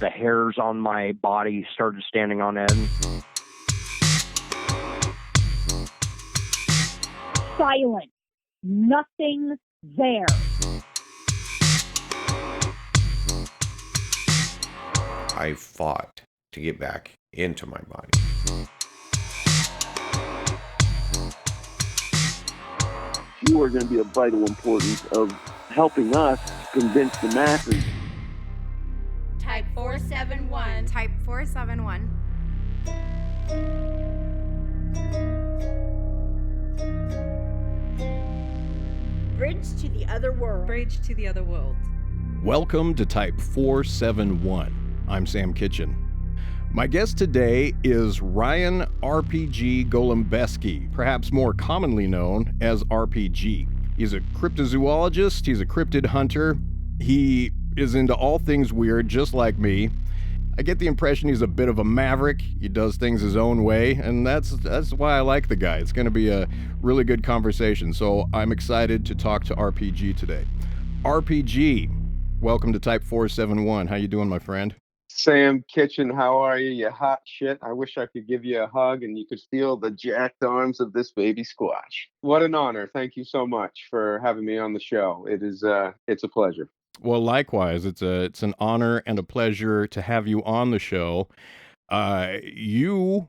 the hairs on my body started standing on end. Silent. Nothing there. I fought to get back into my body. You are going to be of vital importance of helping us convince the masses. Type 471. Type 471. Bridge to the other world. Bridge to the other world. Welcome to Type 471. I'm Sam Kitchen. My guest today is Ryan RPG Golembeske, perhaps more commonly known as RPG. He's a cryptozoologist, he's a cryptid hunter, he is into all things weird, just like me. I get the impression he's a bit of a maverick. He does things his own way, and that's why I like the guy. It's going to be a really good conversation, so I'm excited to talk to RPG today. RPG, welcome to Type 471. How you doing, my friend? Sam Kitchen, how are you? You hot shit. I wish I could give you a hug and you could feel the jacked arms of this baby squatch. What an honor. Thank you so much for having me on the show. It's a pleasure. Well, likewise, it's an honor and a pleasure to have you on the show. You're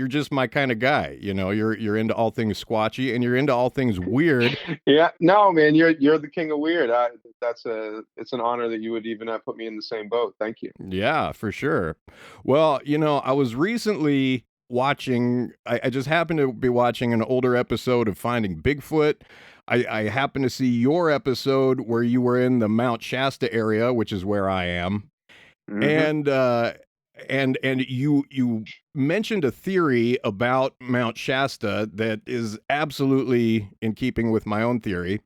just my kind of guy. You know, you're into all things squatchy and you're into all things weird. Yeah, no, man, you're the king of weird. It's an honor that you would even put me in the same boat. Thank you. Yeah, for sure. Well, you know, I was recently watching. I just happened to be watching an older episode of Finding Bigfoot. I happened to see your episode where you were in the Mount Shasta area, which is where I am. Mm-hmm. And you mentioned a theory about Mount Shasta that is absolutely in keeping with my own theory.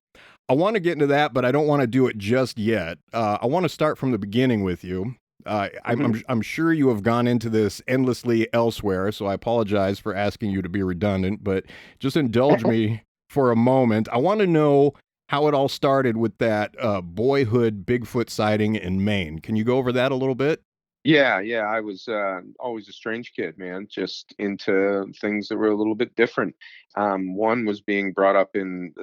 I want to get into that, but I don't want to do it just yet. I want to start from the beginning with you. I'm sure you have gone into this endlessly elsewhere, so I apologize for asking you to be redundant, but just indulge me for a moment. I want to know how it all started with that boyhood Bigfoot sighting in Maine. Can you go over that a little bit? Yeah. I was always a strange kid, man, just into things that were a little bit different. One was being brought up in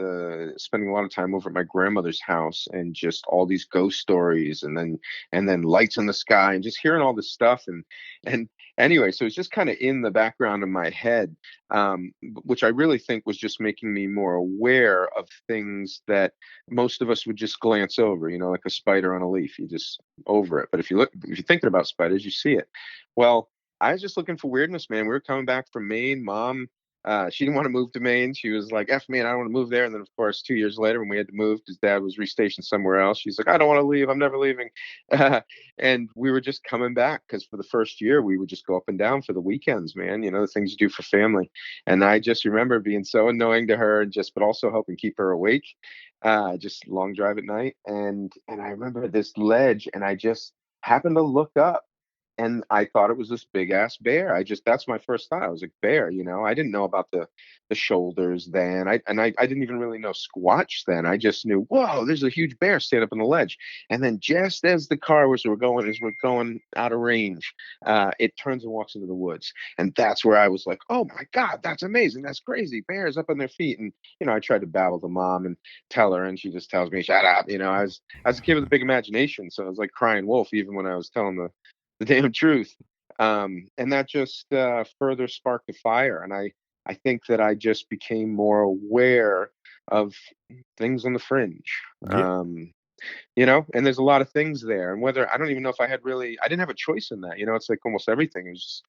spending a lot of time over at my grandmother's house and just all these ghost stories and then lights in the sky and just hearing all this stuff. And anyway, so it's just kind of in the background of my head, which I really think was just making me more aware of things that most of us would just glance over, you know, like a spider on a leaf, you just over it. But if you're thinking about spiders, you see it. Well, I was just looking for weirdness, man. We were coming back from Maine. Mom, she didn't want to move to Maine. She was like, F Maine, I don't want to move there. And then, of course, 2 years later, when we had to move, his dad was restationed somewhere else. She's like, I don't want to leave. I'm never leaving. And we were just coming back because for the first year, we would just go up and down for the weekends, man. You know, the things you do for family. And I just remember being so annoying to her, but also helping keep her awake. Just long drive at night. And I remember this ledge, and I just happened to look up. And I thought it was this big ass bear. That's my first thought. I was like, bear, you know, I didn't know about the shoulders then. I didn't even really know Squatch then. I just knew, whoa, there's a huge bear standing up on the ledge. And then just as the car we're going out of range, it turns and walks into the woods. And that's where I was like, oh my God, that's amazing. That's crazy. Bears up on their feet. And, you know, I tried to babble to Mom and tell her, and she just tells me, shut up. You know, I was a kid with a big imagination. So I was like crying wolf, even when I was telling the damn truth. And that just further sparked the fire. And I think that I just became more aware of things on the fringe. Yeah. You know, and there's a lot of things there. And whether I don't even know if I didn't have a choice in that. You know, it's like almost everything is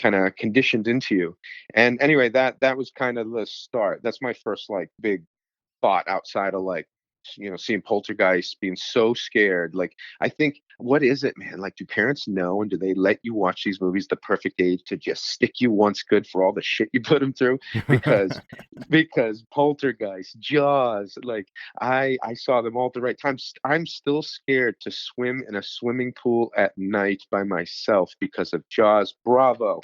kind of conditioned into you. And anyway, that was kind of the start. That's my first like big thought outside of like, you know, seeing poltergeists, being so scared. Like, I think, what is it, man? Like, do parents know, and do they let you watch these movies the perfect age to just stick you once good for all the shit you put them through? Because poltergeist, Jaws, like I saw them all at the right time. I'm still scared to swim in a swimming pool at night by myself because of Jaws. Bravo,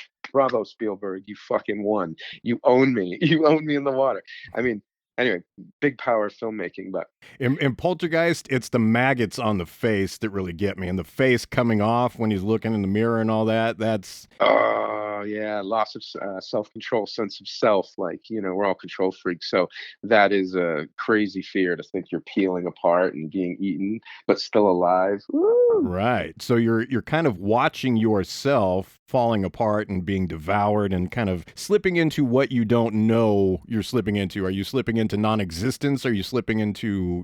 Spielberg, you fucking won. You own me. You own me in the water. I mean, anyway, big power filmmaking. But In Poltergeist, it's the maggots on the face that really get me, and the face coming off when he's looking in the mirror and all that. That's oh yeah, loss of self-control, sense of self. Like, we're all control freaks, so that is a crazy fear to think you're peeling apart and being eaten, but still alive. Woo! right. So you're kind of watching yourself falling apart and being devoured and kind of slipping into what you don't know you're slipping into. Are you slipping into non-existence? Are you slipping into,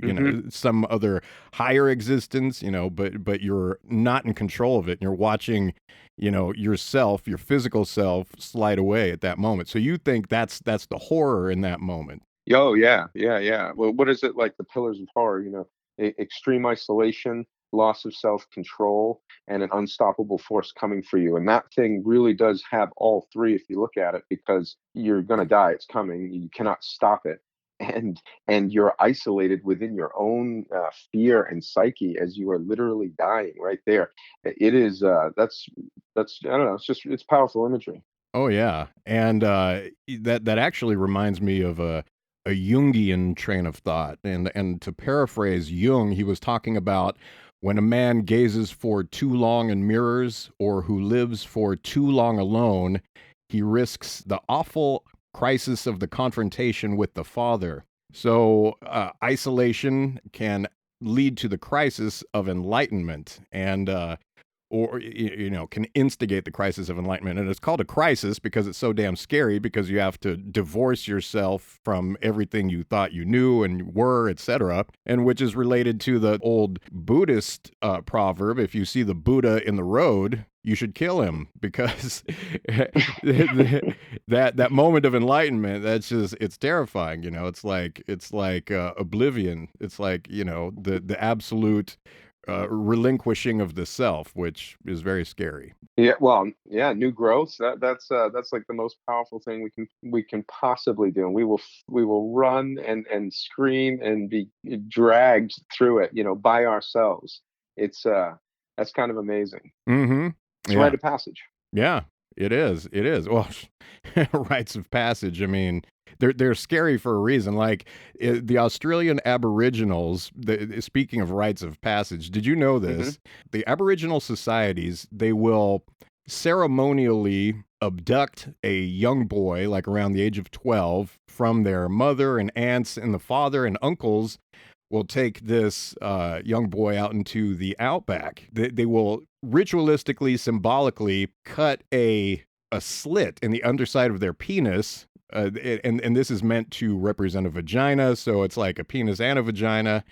some other higher existence, but you're not in control of it, and you're watching, yourself, your physical self slide away at that moment. So you think that's the horror in that moment. Oh yeah. Well, what is it, like the pillars of horror? Extreme isolation, loss of self-control, and an unstoppable force coming for you. And that thing really does have all three if you look at it, because you're going to die. It's coming. You cannot stop it. And you're isolated within your own fear and psyche as you are literally dying right there. It is that's I don't know. It's powerful imagery. Oh yeah, and that actually reminds me of a Jungian train of thought, and to paraphrase Jung, he was talking about when a man gazes for too long in mirrors, or who lives for too long alone, he risks the awful crisis of the confrontation with the Father. So isolation can lead to the crisis of enlightenment, and or can instigate the crisis of enlightenment. And it's called a crisis because it's so damn scary, because you have to divorce yourself from everything you thought you knew and were, etc. And which is related to the old Buddhist proverb: if you see the Buddha in the road, you should kill him, because that moment of enlightenment, it's terrifying. It's like oblivion. It's like, the absolute relinquishing of the self, which is very scary. Yeah, well, yeah, new growth. That's like the most powerful thing we can possibly do. And we will run and scream and be dragged through it, by ourselves. It's that's kind of amazing. Mm-hmm. It's a rite of passage. Yeah, it is. It is. Well, rites of passage. I mean, they're scary for a reason. Like the Australian Aboriginals. Speaking of rites of passage, did you know this? Mm-hmm. The Aboriginal societies, they will ceremonially abduct a young boy, like around the age of 12, from their mother and aunts, and the father and uncles will take this young boy out into the outback. They will ritualistically, symbolically cut a slit in the underside of their penis, and this is meant to represent a vagina, so it's like a penis and a vagina,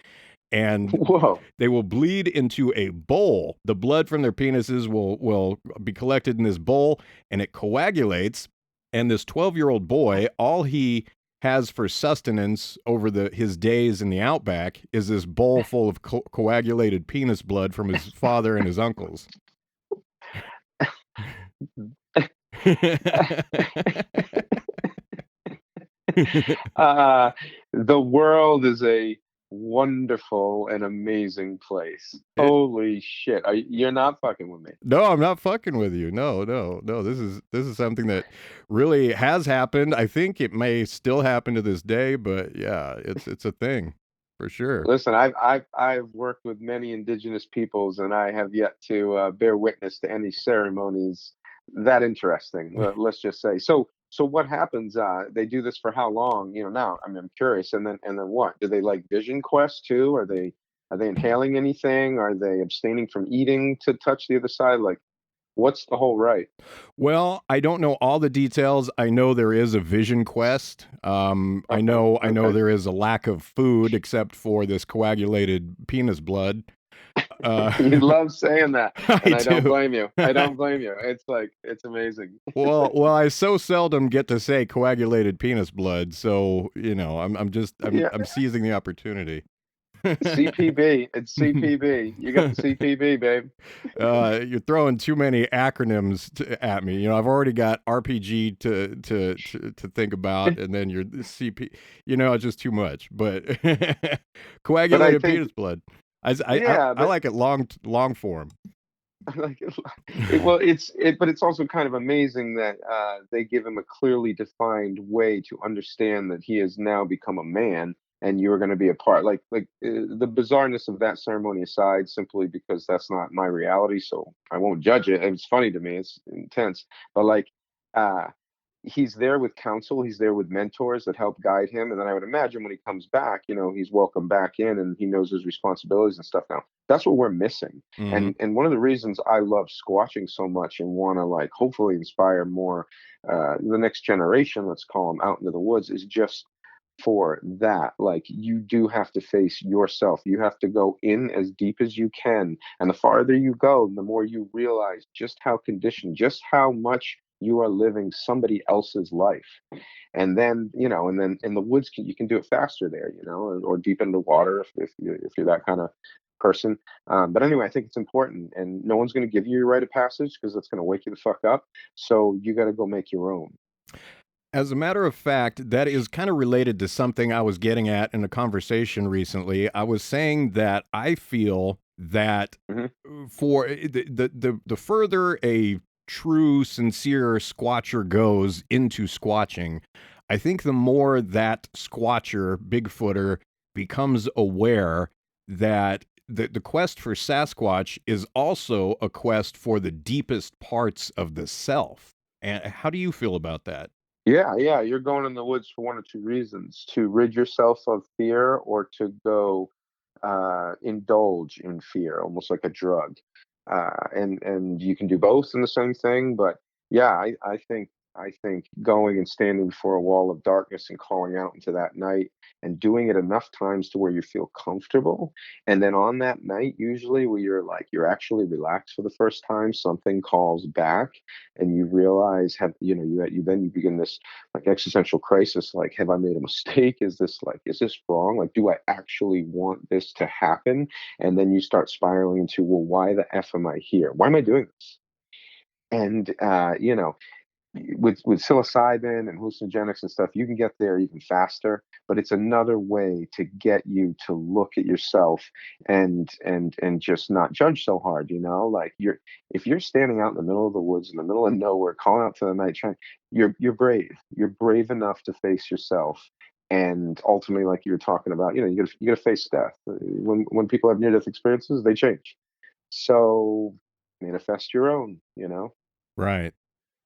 and whoa, they will bleed into a bowl. The blood from their penises will be collected in this bowl, and it coagulates, and this 12-year-old boy, all he has for sustenance over his days in the outback is this bowl full of coagulated penis blood from his father and his uncles. The world is a wonderful and amazing place. Holy shit. You're not fucking with me. No, I'm not fucking with you. No. This is something that really has happened. I think it may still happen to this day, but yeah, it's a thing for sure. Listen, I've worked with many indigenous peoples, and I have yet to bear witness to any ceremonies that interesting. Let's just say. So what happens? They do this for how long? Now I'm curious. And then what? Do they like vision quest too? Are they inhaling anything? Are they abstaining from eating to touch the other side? Like, what's the whole rite? Well, I don't know all the details. I know there is a vision quest. I know there is a lack of food except for this coagulated penis blood. You love saying that, and I do. don't blame you. It's amazing. well, I so seldom get to say coagulated penis blood, so I'm seizing the opportunity. CPB, it's CPB. You got the CPB, babe. You're throwing too many acronyms at me. I've already got RPG to think about, and then you're CP. It's just too much. But coagulated penis blood. I like it long form. like but it's also kind of amazing that they give him a clearly defined way to understand that he has now become a man, and you're going to be a part. The bizarreness of that ceremony aside, simply because that's not my reality, so I won't judge it. It's funny to me. It's intense, but like. Uh, he's there with counsel, he's there with mentors that help guide him, and then I would imagine when he comes back, he's welcome back in and he knows his responsibilities and stuff. Now that's what we're missing. Mhm. And one of the reasons I love squatching so much and want to like hopefully inspire more the next generation, let's call them, out into the woods, is just for that. Like, you do have to face yourself, you have to go in as deep as you can, and the farther you go, the more you realize just how conditioned, just how much you are living somebody else's life. And then and then in the woods, you can do it faster there, or deep into water if you're that kind of person. But anyway, I think it's important, and no one's going to give you your rite of passage because that's going to wake you the fuck up. So you got to go make your own. As a matter of fact, that is kind of related to something I was getting at in a conversation recently. I was saying that I feel that for the further a true, sincere squatcher goes into squatching, I think the more that squatcher, Bigfooter, becomes aware that the quest for Sasquatch is also a quest for the deepest parts of the self. And how do you feel about that? Yeah, you're going in the woods for one or two reasons: to rid yourself of fear, or to go indulge in fear, almost like a drug. And you can do both in the same thing. But yeah, I think going and standing before a wall of darkness and calling out into that night and doing it enough times to where you feel comfortable, and then on that night, usually where you're actually relaxed for the first time, something calls back, and you realize, you begin this like existential crisis, like, have I made a mistake? Is this wrong? Like, do I actually want this to happen? And then you start spiraling into, well, why the f am I here? Why am I doing this? And with psilocybin and hallucinogenics and stuff, you can get there even faster. But it's another way to get you to look at yourself and just not judge so hard. Like, if you're standing out in the middle of the woods, in the middle of nowhere, calling out to the night, you're brave. You're brave enough to face yourself. And ultimately, like you were talking about, you gotta face death. When people have near death experiences, they change. So manifest your own. Right.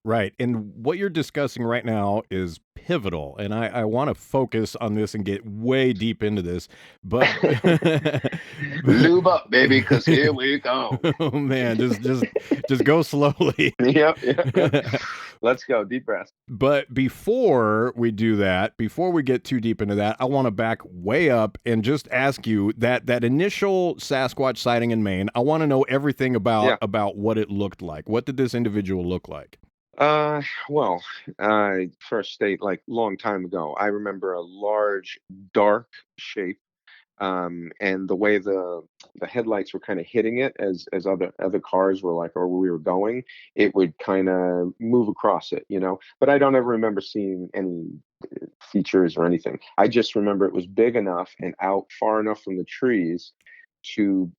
Right. And what you're discussing right now is pivotal. And I want to focus on this and get way deep into this. But lube up, baby, because here we go. Oh man, just go slowly. Yep. Let's go. Deep breath. But before we do that, before we get too deep into that, I want to back way up and just ask you that initial Sasquatch sighting in Maine. I want to know everything about what it looked like. What did this individual look like? Well, first state, like, long time ago, I remember a large, dark shape, and the way the headlights were kind of hitting it as other cars were like, or we were going, it would kind of move across it, But I don't ever remember seeing any features or anything. I just remember it was big enough and out far enough from the trees to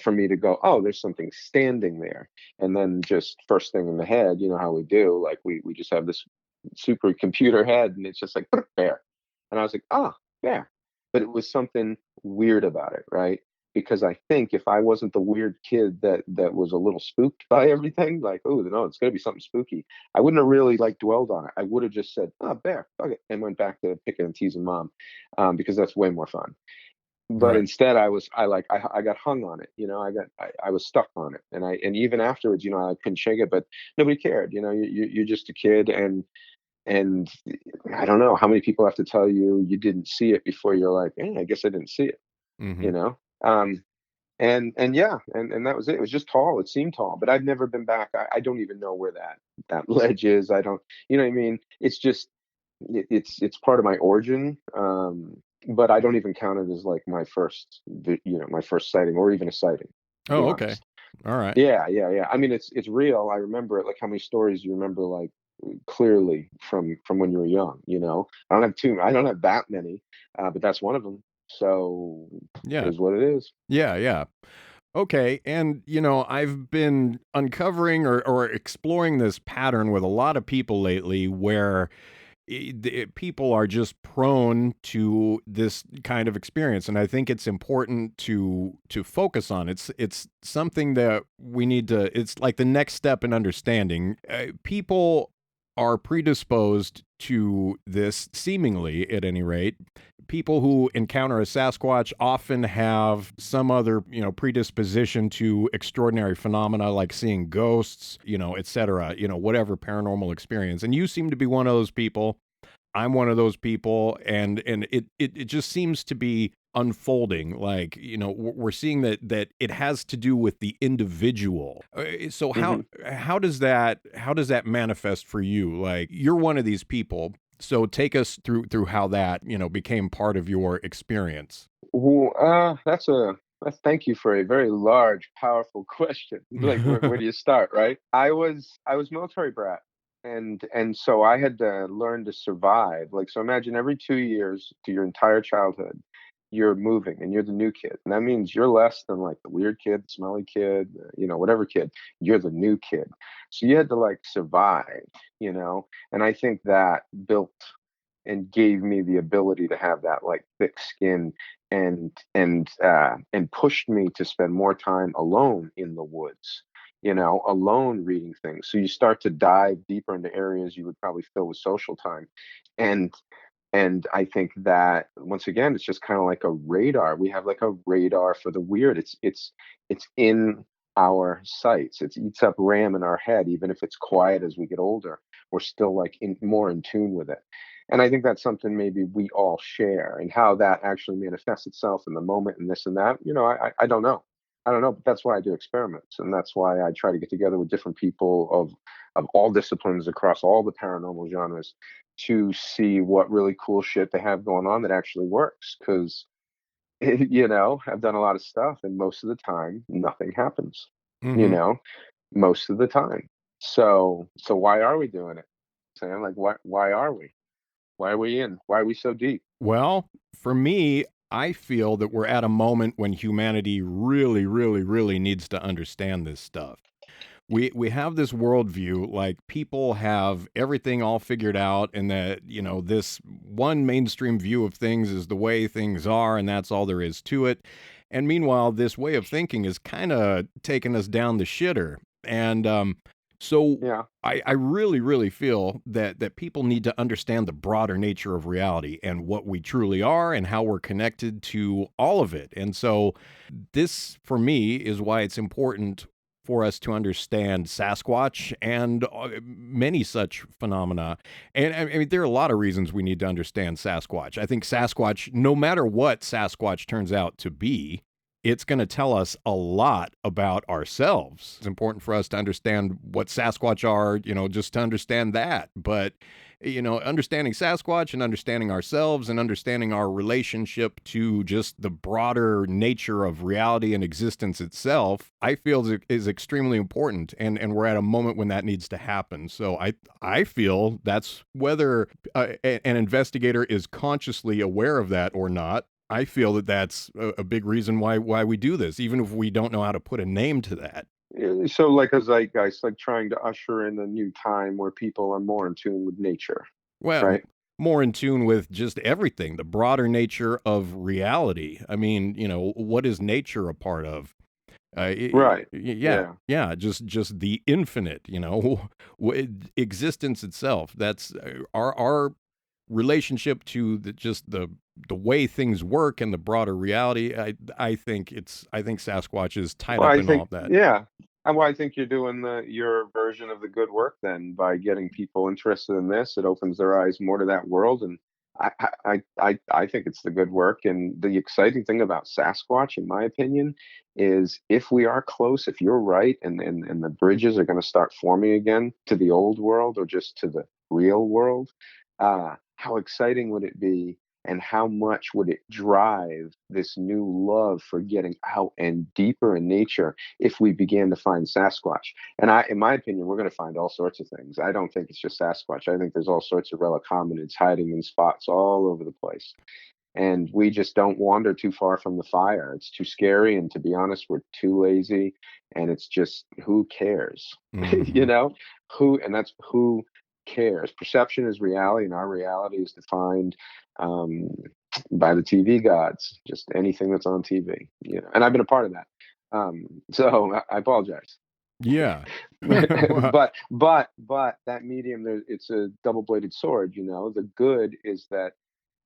for me to go, oh, there's something standing there. And then just first thing in the head, how we do, like, we just have this super computer head, and it's just like, bear. And I was like, oh, bear. But it was something weird about it, right? Because I think if I wasn't the weird kid that was a little spooked by everything, like, oh no, it's gonna be something spooky, I wouldn't have really like dwelled on it. I would have just said, oh, bear, fuck it, and went back to picking and teasing mom, because that's way more fun. But Right. instead, I got hung on it. I was stuck on it, and even afterwards, I couldn't shake it. But nobody cared. You're just a kid, and I don't know how many people have to tell you didn't see it before you're like, I guess I didn't see it. Mhm. You know, and yeah, and that was it. It was just tall. It seemed tall, but I've never been back. I don't even know where that ledge is. I don't. You know what I mean? It's just it's part of my origin. But I don't even count it as like my first, my first sighting, or even a sighting. To be Oh, okay. honest. All right. Yeah. I mean, it's real. I remember it. Like, how many stories you remember, like, clearly from when you were young. I don't have that many, but that's one of them. So Yeah. it is what it is. Yeah. Okay, and I've been uncovering or exploring this pattern with a lot of people lately where people are just prone to this kind of experience, and I think it's important to focus on. It's something that we need to. It's like the next step in understanding. People are predisposed to this, seemingly, at any rate. People who encounter a Sasquatch often have some other, predisposition to extraordinary phenomena like seeing ghosts, et cetera, whatever paranormal experience. And you seem to be one of those people. I'm one of those people, and it just seems to be unfolding. Like, we're seeing that it has to do with the individual. So Hmm. how does that manifest for you? Like, you're one of these people. So take us through how that became part of your experience. Well, thank you for a very large, powerful question. Like, where do you start, right? I was military brat, and so I had to learn to survive. Like, so imagine every 2 years to your entire childhood, you're moving and you're the new kid, and that means you're less than like the weird kid, the smelly kid, whatever kid. You're the new kid, so you had to like survive, and I think that built and gave me the ability to have that like thick skin and pushed me to spend more time alone in the woods, alone reading things. So you start to dive deeper into areas you would probably fill with social time. And and I think that once again it's just kind of like a radar. We have like a radar for the weird. It's in our sights. It eats up RAM in our head. Even if it's quiet as we get older, we're still like more in tune with it. And I think that's something maybe we all share, and how that actually manifests itself in the moment and this and that. I don't know. I don't know, but that's why I do experiments, and that's why I try to get together with different people of all disciplines across all the paranormal genres to see what really cool shit they have going on that actually works. Because I've done a lot of stuff, and most of the time, nothing happens. You Hmm. know, most of the time. So why are we doing it? Saying like, why are we? Why are we in? Why are we so deep? Well, for me, I feel that we're at a moment when humanity really, really, really needs to understand this stuff. We have this worldview, like people have everything all figured out, and that this one mainstream view of things is the way things are, and that's all there is to it. And meanwhile, this way of thinking is kind of taking us down the shitter. And so Yeah. I really, really feel that people need to understand the broader nature of reality and what we truly are and how we're connected to all of it. And so this, for me, is why it's important for us to understand Sasquatch and many such phenomena. And I mean, there are a lot of reasons we need to understand Sasquatch. I think Sasquatch, no matter what Sasquatch turns out to be, it's going to tell us a lot about ourselves. It's important for us to understand what Sasquatch are, just to understand that. But, understanding Sasquatch and understanding ourselves and understanding our relationship to just the broader nature of reality and existence itself, I feel is extremely important. And we're at a moment when that needs to happen. So I feel that's whether an investigator is consciously aware of that or not. I feel that that's a big reason why we do this, even if we don't know how to put a name to that. So like a zeitgeist, like trying to usher in a new time where people are more in tune with nature, Well, right? more in tune with just everything, the broader nature of reality. I mean, what is nature a part of? Right. Yeah, Yeah. yeah, just the infinite, existence itself. That's our relationship to the way things work and the broader reality. I think Sasquatch is tied Well, up I in all think, of that. yeah. And well, I think you're doing your version of the good work then by getting people interested in this. It opens their eyes more to that world, and I think it's the good work. And the exciting thing about Sasquatch, in my opinion, is if we are close, if you're right, and the bridges are going to start forming again to the old world or just to the real world, how exciting would it be? And how much would it drive this new love for getting out and deeper in nature if we began to find Sasquatch? And in my opinion, we're going to find all sorts of things. I don't think it's just Sasquatch. I think there's all sorts of relic hominids hiding in spots all over the place. and we just don't wander too far from the fire. It's too scary, and to be honest, we're too lazy, and it's just, who cares? You Mhm. know, and that's who cares. Perception is reality, and our reality is defined um, by the TV gods, just anything that's on TV, and I've been a part of that. So I apologize. Yeah. Well, But that medium there, it's a double-bladed sword. The good is that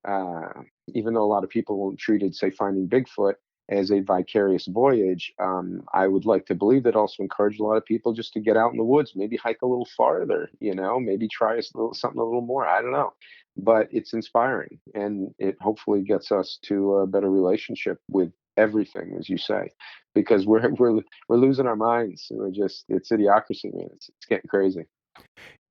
uh, even though a lot of people treated, say, finding Bigfoot as a vicarious voyage, I would like to believe that also encouraged a lot of people just to get out in the woods, maybe hike a little farther, maybe try something a little more. I don't know, but it's inspiring, and it hopefully gets us to a better relationship with everything, as you say, because we're losing our minds. It's idiocracy, man. It's getting crazy.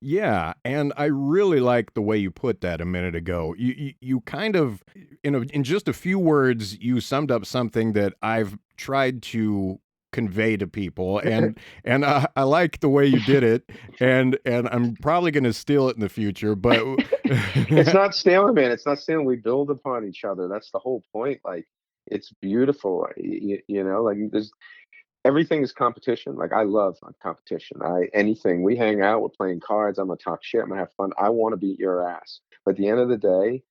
yeah, and I really like the way you put that a minute ago. You kind of, in just a few words, you summed up something that I've tried to convey to people, and I like the way you did it, and I'm probably going to steal it in the future, but It's not stealing, man. It's not stealing. We build upon each other. That's the whole point. Like, it's beautiful. Like, there's everything is competition. Like, I love competition. Anything. We hang out, we're playing cards, I'm gonna talk shit, I'm gonna have fun. I want to beat your ass. But at the end of the day,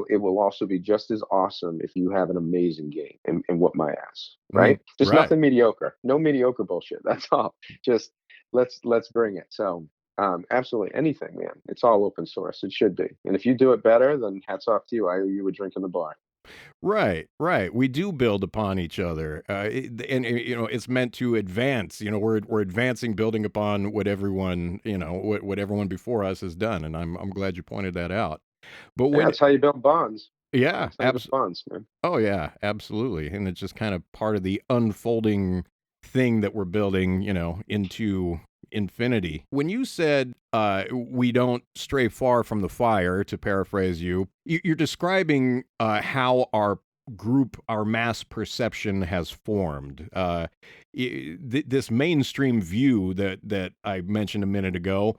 it will also be just as awesome if you have an amazing game and whoop my ass. Right? Just right. nothing mediocre. No mediocre bullshit. That's all. Just let's bring it. So absolutely anything, man. It's all open source. It should be. And if you do it better, then hats off to you. I owe you a drink in the bar. Right, right. We do build upon each other, and it's meant to advance. We're advancing, building upon what everyone what everyone before us has done, and I'm glad you pointed that out. But Yeah, when that's how you build bonds. yeah, That's how you build bonds, man. oh yeah, absolutely, and it's just kind of part of the unfolding thing that we're building, into infinity. When you said we don't stray far from the fire, to paraphrase you're describing how our mass perception has formed. This mainstream view that I mentioned a minute ago,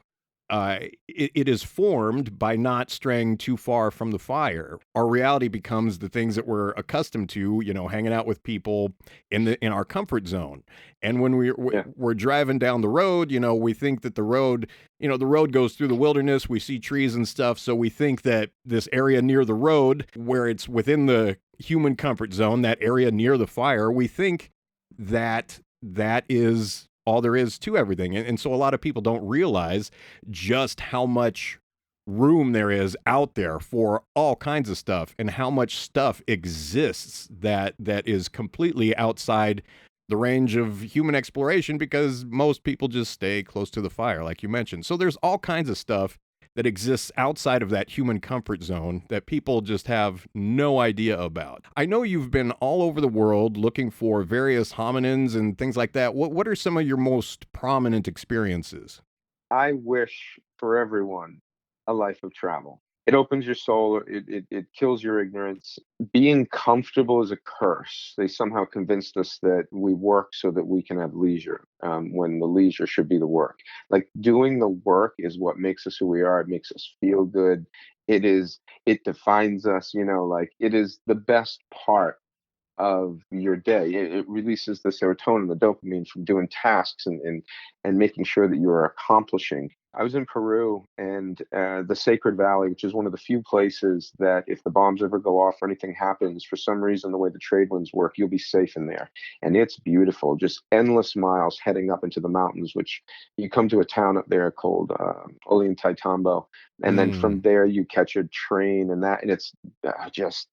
it is formed by not straying too far from the fire. Our reality becomes the things that we're accustomed to, hanging out with people in our comfort zone. And when we're driving down the road, we think that the road goes through the wilderness. We see trees and stuff, so we think that this area near the road, where it's within the human comfort zone, that area near the fire, we think that is all there is to everything. And so a lot of people don't realize just how much room there is out there for all kinds of stuff, and how much stuff exists that is completely outside the range of human exploration, because most people just stay close to the fire, like you mentioned. So there's all kinds of stuff that exists outside of that human comfort zone that people just have no idea about. I know you've been all over the world looking for various hominins and things like that. What are some of your most prominent experiences? I wish for everyone a life of travel. It opens your soul. It kills your ignorance. Being comfortable is a curse. They somehow convinced us that we work so that we can have leisure, when the leisure should be the work. Like, doing the work is what makes us who we are. It makes us feel good. It defines us. Like, it is the best part of your day. It releases the serotonin, the dopamine from doing tasks, and making sure that you are accomplishing. I was in Peru, and the Sacred Valley, which is one of the few places that if the bombs ever go off or anything happens, for some reason, the way the trade winds work, you'll be safe in there. And it's beautiful, just endless miles heading up into the mountains, which you come to a town up there called Ollantaytambo. And then from there, you catch a train, and it's just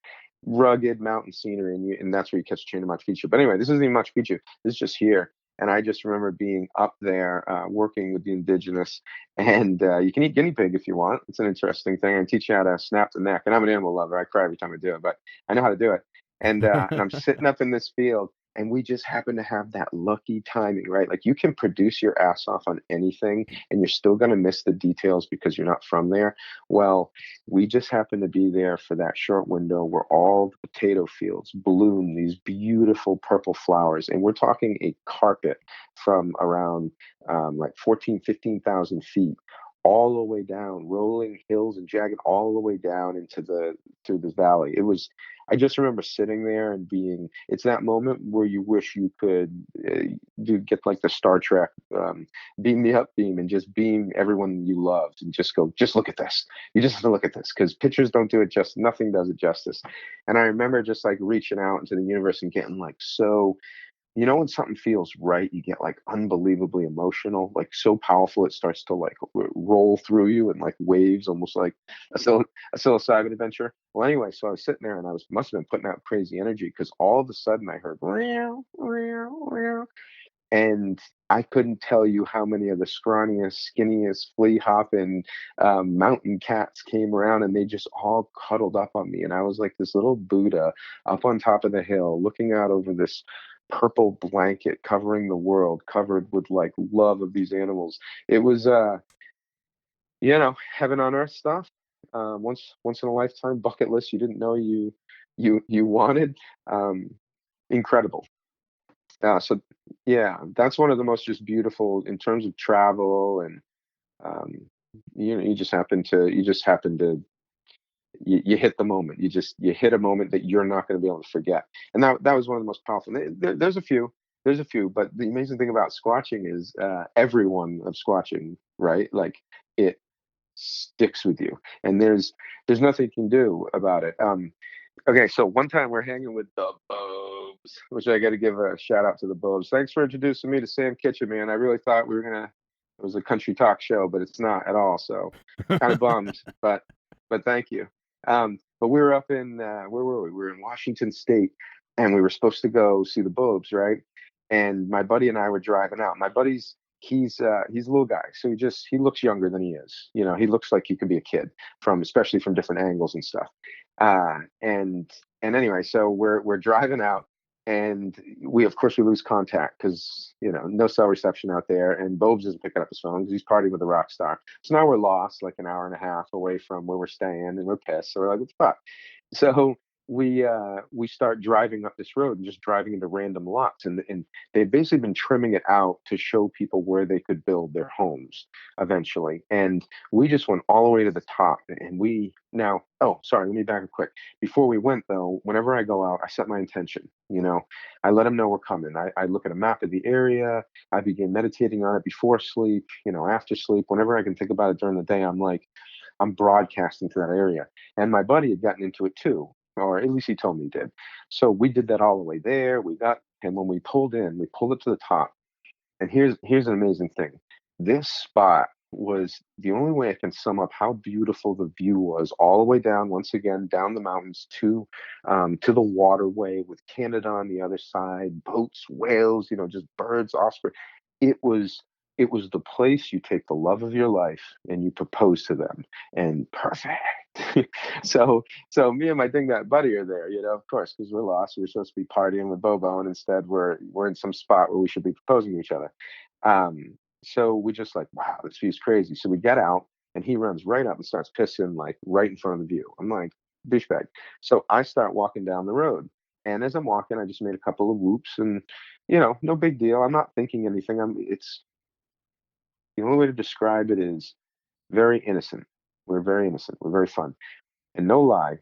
rugged mountain scenery, and that's where you catch a train to Machu Picchu. But anyway, this isn't even Machu Picchu. This is just here. And I just remember being up there, working with the indigenous. And you can eat guinea pig if you want. It's an interesting thing. I can teach you how to snap the neck. And I'm an animal lover. I cry every time I do it, but I know how to do it. And I'm sitting up in this field, and we just happen to have that lucky timing, right? Like, you can produce your ass off on anything, and you're still going to miss the details because you're not from there. Well, we just happen to be there for that short window where all the potato fields bloom these beautiful purple flowers. And we're talking a carpet from around like 15,000 feet, all the way down, rolling hills and jagged all the way down into through this valley. It was, I just remember sitting there and it's that moment where you wish you could get like the Star Trek beam me up beam and just beam everyone you loved and just go, just look at this. You just have to look at this, because pictures don't do it justice. Nothing does it justice. And I remember just like reaching out into the universe and getting like so, when something feels right, you get like unbelievably emotional, like so powerful it starts to like roll through you and like waves, almost like a psilocybin adventure. Well, anyway, so I was sitting there and must have been putting out crazy energy, because all of a sudden I heard meow, meow, meow, and I couldn't tell you how many of the scrawniest, skinniest, flea hopping mountain cats came around, and they just all cuddled up on me. And I was like this little Buddha up on top of the hill, looking out over this purple blanket covering the world, covered with like love of these animals. It was, heaven on earth stuff. Once in a lifetime bucket list you didn't know you wanted. Incredible. So yeah, that's one of the most just beautiful in terms of travel, and you just happen to you hit the moment. You hit a moment that you're not going to be able to forget, and that was one of the most powerful. There's a few, but the amazing thing about squatching is everyone of squatching, right? Like it sticks with you, and there's nothing you can do about it. Okay, so one time we're hanging with the Bobes, which I got to give a shout out to the Bobes. Thanks for introducing me to Sam Kitchen, man. I really thought it was a country talk show, but it's not at all. So kind of bummed, but thank you. But we were up in, where were we? We were in Washington State, and we were supposed to go see the Bobes, right? And my buddy and I were driving out. My buddy's, he's a little guy, so he looks younger than he is. He looks like he could be a kid, especially from different angles and stuff. And anyway, so we're driving out, and we lose contact, because no cell reception out there, and Bobes isn't picking up his phone because he's partying with a rock star. So now we're lost, like an hour and a half away from where we're staying, and we're pissed. So we're like, what the fuck? So we start driving up this road and just driving into random lots, and they've basically been trimming it out to show people where they could build their homes eventually. And we just went all the way to the top, and let me back up quick. Before we went, though, whenever I go out, I set my intention. I let them know we're coming. I look at a map of the area. I begin meditating on it before sleep, after sleep. Whenever I can think about it during the day, I'm broadcasting to that area. And my buddy had gotten into it too, or at least he told me he did. So we did that all the way there. And when we pulled up to the top. And here's an amazing thing. This spot was the only way I can sum up how beautiful the view was, all the way down, once again, down the mountains to the waterway, with Canada on the other side, boats, whales, just birds, offspring. It was the place you take the love of your life and you propose to them, and perfect. so me and my dingbat buddy are there, of course, because we're lost. We're supposed to be partying with Bobo, and instead we're in some spot where we should be proposing to each other. So we just like, wow, this view's crazy. So we get out, and he runs right up and starts pissing like right in front of the view. I'm like, douchebag. So I start walking down the road, and as I'm walking, I just made a couple of whoops, and no big deal. I'm not thinking anything. It's the only way to describe it is very innocent. We're very innocent. We're very fun. And no lie,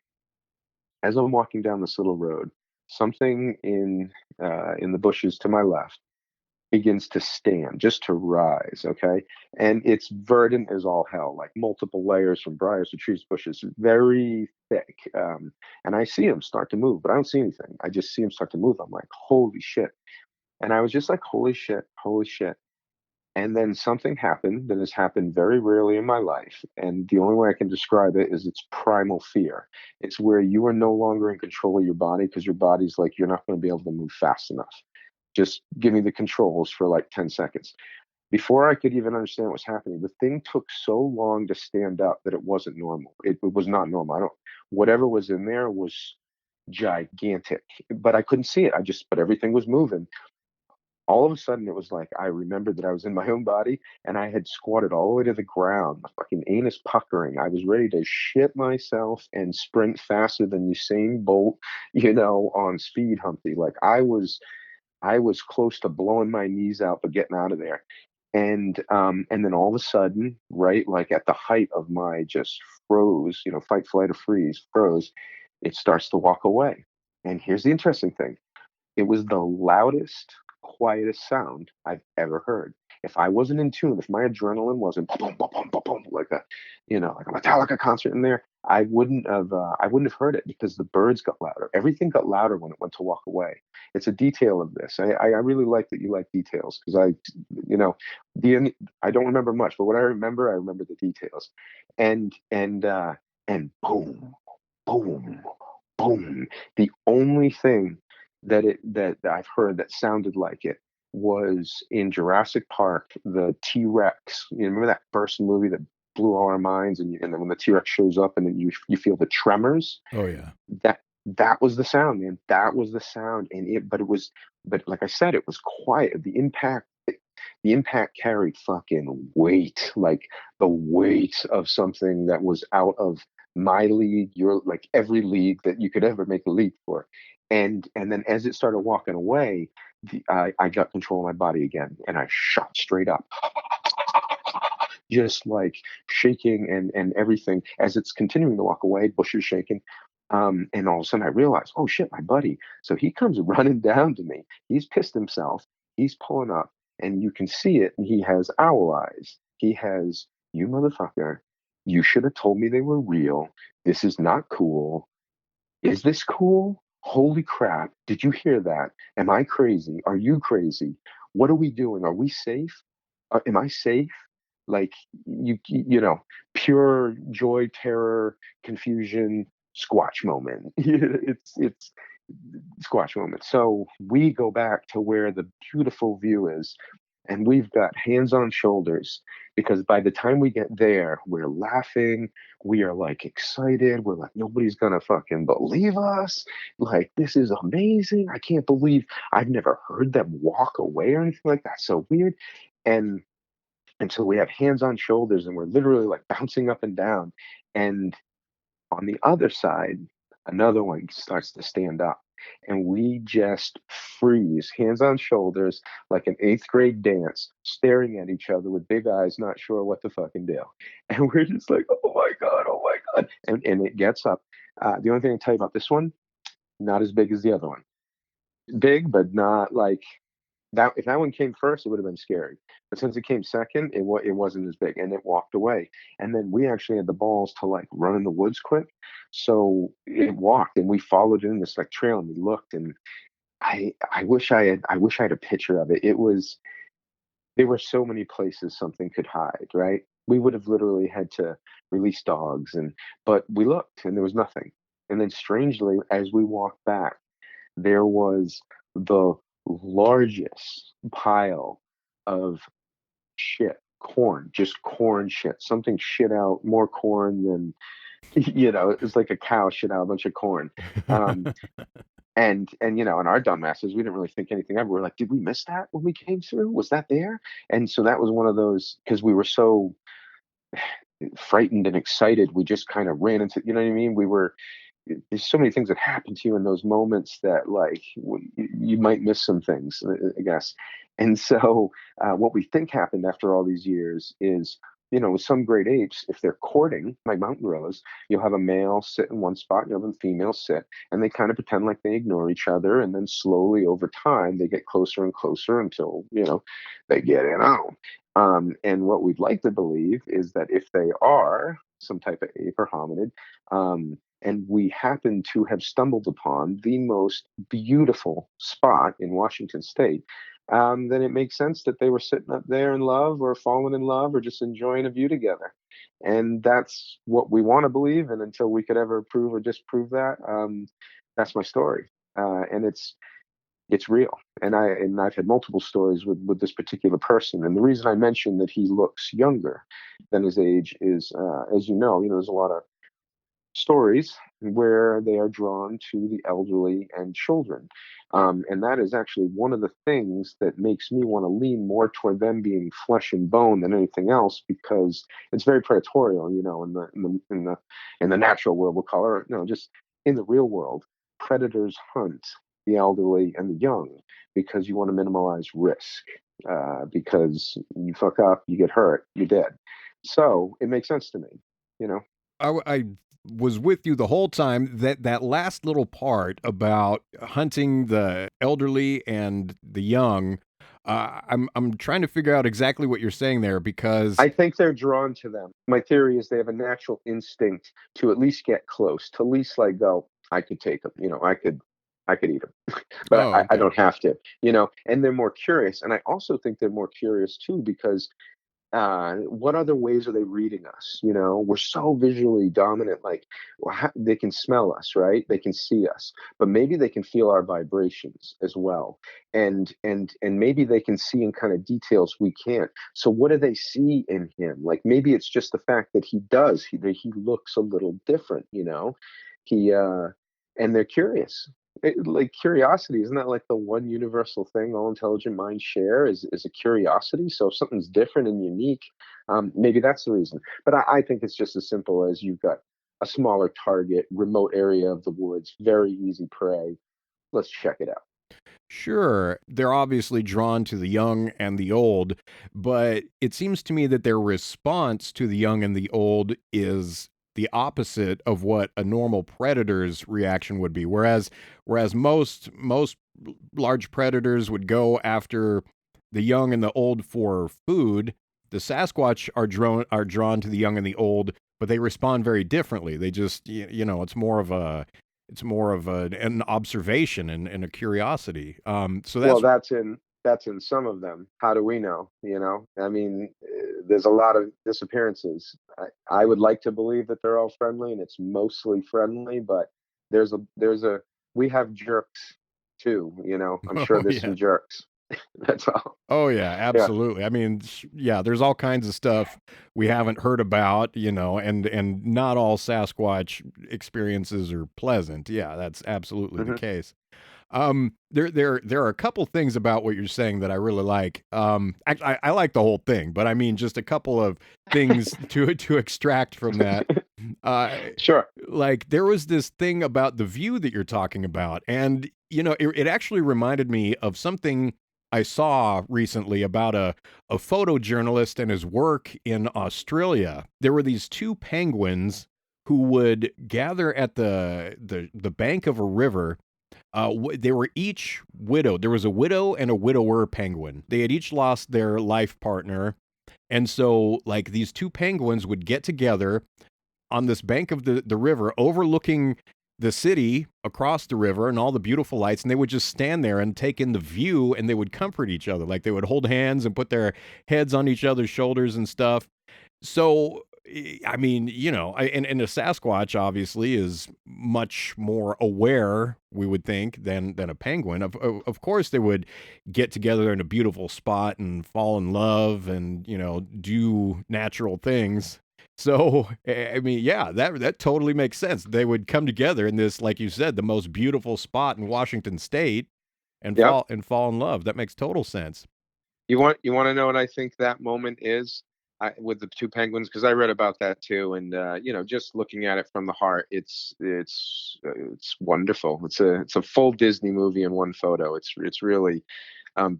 as I'm walking down this little road, something in the bushes to my left begins to stand, just to rise, okay? And it's verdant as all hell, like multiple layers from briars to trees, bushes, very thick. And I see him start to move, but I don't see anything. I just see him start to move. I'm like, holy shit. And I was just like, holy shit, holy shit. And then something happened that has happened very rarely in my life. And the only way I can describe it is it's primal fear. It's where you are no longer in control of your body, because your body's like, you're not going to be able to move fast enough. Just give me the controls for like 10 seconds. Before I could even understand what was happening, the thing took so long to stand up that it wasn't normal. It was not normal. Whatever was in there was gigantic, but I couldn't see it. But everything was moving. All of a sudden, it was like I remembered that I was in my own body, and I had squatted all the way to the ground, fucking anus puckering. I was ready to shit myself and sprint faster than Usain Bolt, on speed, Humpty. Like I was close to blowing my knees out, but getting out of there. And then all of a sudden, right, like at the height of my just froze, fight, flight, or freeze, froze, it starts to walk away. And here's the interesting thing. It was the loudest, quietest sound I've ever heard. If I wasn't in tune, if my adrenaline wasn't boom, boom, boom, boom, boom, like like a Metallica concert in there, I wouldn't have heard it because the birds got louder. Everything got louder when it went to walk away. It's a detail of this. I really like that you like details because I don't remember much, but what I remember the details. And boom, boom, boom. The only thing that I've heard that sounded like it was in Jurassic Park, the T-Rex. You remember that first movie that blew all our minds, and then when the T-Rex shows up, and then you feel the tremors. Oh yeah. That was the sound, man. That was the sound, but like I said, it was quiet. The impact carried fucking weight, like the weight of something that was out of my league, your like every league that you could ever make a league for. And then as it started walking away, I got control of my body again, and I shot straight up, just like shaking and everything as it's continuing to walk away. Bushes shaking. And all of a sudden I realized, oh shit, my buddy. So he comes running down to me. He's pissed himself. He's pulling up, and you can see it. And he has owl eyes. He has, you motherfucker, you should have told me they were real. This is not cool. Is this cool? Holy crap. Did you hear that? Am I crazy? Are you crazy? What are we doing? Are we safe? Am I safe? Like pure joy, terror, confusion, Squatch moment. It's Squatch moment. So we go back to where the beautiful view is, and we've got hands on shoulders, because by the time we get there, we're laughing, we are like excited, we're like, nobody's gonna fucking believe us. Like, this is amazing. I can't believe I've never heard them walk away or anything like that. So weird. And and so we have hands on shoulders, and we're literally like bouncing up and down. And on the other side, another one starts to stand up. And we just freeze, hands on shoulders, like an eighth grade dance, staring at each other with big eyes, not sure what to fucking do. And we're just like, oh my God, oh my God. And it gets up. The only thing I can tell you about this one, not as big as the other one. Big, but not like that. If that one came first, it would have been scary. But since it came second, it wasn't as big, and it walked away. And then we actually had the balls to like run in the woods quick, so it walked, and we followed it in this like trail, and we looked, and I wish I had a picture of it. There were so many places something could hide, right? We would have literally had to release dogs, but we looked, and there was nothing. And then strangely, as we walked back, there was the largest pile of shit, corn, just corn shit. Something shit out more corn than, it's like a cow shit out a bunch of corn. And our dumbasses, we didn't really think anything of it. We were like, did we miss that when we came through? Was that there? And so that was one of those, because we were so frightened and excited, we just kind of ran into, you know what I mean? There's so many things that happen to you in those moments that like you might miss some things, I guess. And so what we think happened after all these years is, with some great apes, if they're courting, like mountain gorillas, you'll have a male sit in one spot, and you'll have a female sit, and they kind of pretend like they ignore each other, and then slowly over time they get closer and closer until they get in on. And what we'd like to believe is that if they are some type of ape or hominid, and we happen to have stumbled upon the most beautiful spot in Washington State, then it makes sense that they were sitting up there in love, or falling in love, or just enjoying a view together. And that's what we want to believe. And until we could ever prove or disprove that, that's my story. And it's real. And I've had multiple stories with this particular person. And the reason I mentioned that he looks younger than his age is, as there's a lot of stories where they are drawn to the elderly and children. And that is actually one of the things that makes me want to lean more toward them being flesh and bone than anything else, because it's very predatorial, in the natural world, we'll call it, just in the real world, predators hunt the elderly and the young because you want to minimize risk. because you fuck up, you get hurt, you're dead. So it makes sense to me, you know. I was with you the whole time. That last little part about hunting the elderly and the young, I'm trying to figure out exactly what you're saying there because I think they're drawn to them. My theory is they have a natural instinct to at least get close, to at least like go, I could take them, you know, I could eat them, but oh, I okay. don't have to, you know. And they're more curious, and I also think they're more curious too because what other ways are they reading us? You know, we're so visually dominant. Like, they can smell us, right? They can see us, but maybe they can feel our vibrations as well, and maybe they can see in kind of details we can't. So, what do they see in him? Like, maybe it's just the fact that he looks a little different. You know, he and they're curious. Like curiosity, isn't that like the one universal thing all intelligent minds share is a curiosity? So if something's different and unique, maybe that's the reason. But I think it's just as simple as you've got a smaller target, remote area of the woods, very easy prey. Let's check it out. Sure, they're obviously drawn to the young and the old, but it seems to me that their response to the young and the old is the opposite of what a normal predator's reaction would be. Whereas most large predators would go after the young and the old for food, the Sasquatch are drawn to the young and the old, but they respond very differently. They just it's more of an observation and a curiosity. So Well, that's that's in some of them. How do we know? You know, I mean, there's a lot of disappearances. I would like to believe that they're all friendly and it's mostly friendly, but there's a we have jerks too. You know, I'm sure oh there's yeah. some jerks. That's all. Oh yeah, Yeah. absolutely. I mean, yeah, there's all kinds of stuff we haven't heard about, and not all Sasquatch experiences are pleasant. Yeah, that's absolutely the Hmm. case. There are a couple things about what you're saying that I really like. I like the whole thing, but I mean, just a couple of things to extract from that. Uh, Sure. like there was this thing about the view that you're talking about, and it actually reminded me of something I saw recently about a photojournalist and his work in Australia. There were these two penguins who would gather at the bank of a river. They were each widowed. There was a widow and a widower penguin. They had each lost their life partner. And so, like, these two penguins would get together on this bank of the river, overlooking the city across the river and all the beautiful lights. And they would just stand there and take in the view and they would comfort each other. Like, they would hold hands and put their heads on each other's shoulders and stuff. So, I mean, and a Sasquatch obviously is much more aware, we would think, than a penguin. Of course, they would get together in a beautiful spot and fall in love and do natural things. So, I mean, yeah, that totally makes sense. They would come together in this, like you said, the most beautiful spot in Washington State and Yep. fall in love. That makes total sense. You want to know what I think that moment is? With the two penguins, because I read about that too, and just looking at it from the heart, it's wonderful. It's a full Disney movie in one photo. It's really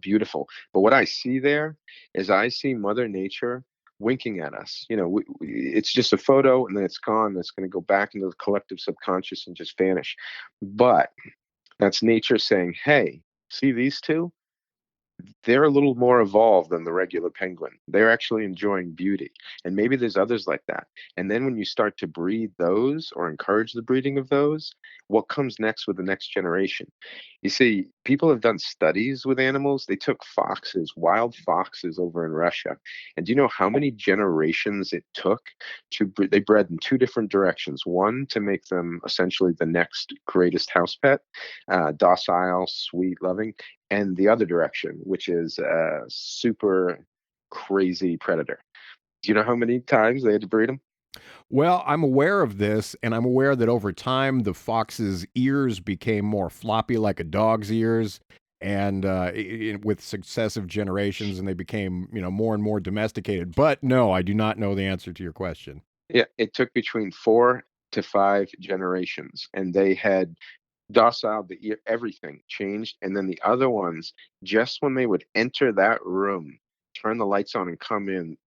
beautiful. But what I see there is I see Mother Nature winking at us. It's just a photo, and then it's gone. It's going to go back into the collective subconscious and just vanish. But that's nature saying, "Hey, see these two? They're a little more evolved than the regular penguin. They're actually enjoying beauty. And maybe there's others like that. And then when you start to breed those or encourage the breeding of those, what comes next with the next generation? You see, people have done studies with animals. They took foxes, wild foxes over in Russia. And do you know how many generations it took they bred in two different directions. One, to make them essentially the next greatest house pet, docile, sweet, loving, and the other direction, which is a super crazy predator. Do you know how many times they had to breed them? Well, I'm aware of this, and I'm aware that over time the fox's ears became more floppy like a dog's ears, and with successive generations, and they became, more and more domesticated. But no, I do not know the answer to your question. Yeah, it took between 4 to 5 generations, and they had docile, the ear, everything changed. And then the other ones, just when they would enter that room, turn the lights on and come in,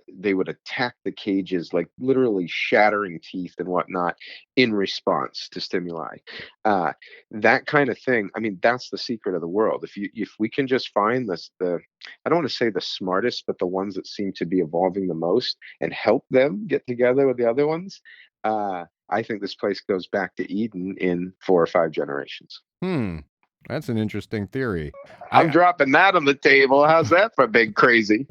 they would attack the cages, like literally shattering teeth and whatnot in response to stimuli. That kind of thing. I mean, that's the secret of the world. If we can just find I don't want to say the smartest, but the ones that seem to be evolving the most, and help them get together with the other ones, I think this place goes back to Eden in 4 or 5 generations. That's an interesting theory. I'm dropping that on the table. How's that for big crazy?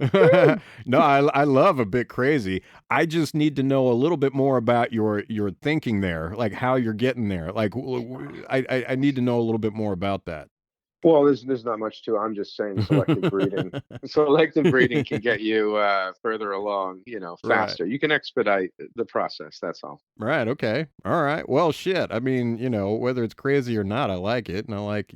No, I love a bit crazy. I just need to know a little bit more about your thinking there, like how you're getting there. Like I need to know a little bit more about that. Well, there's not much to it. I'm just saying selective breeding. Selective breeding can get you further along, faster. Right. You can expedite the process. That's all. Right. Okay. All right. Well, shit. I mean, whether it's crazy or not, I like it. And I like,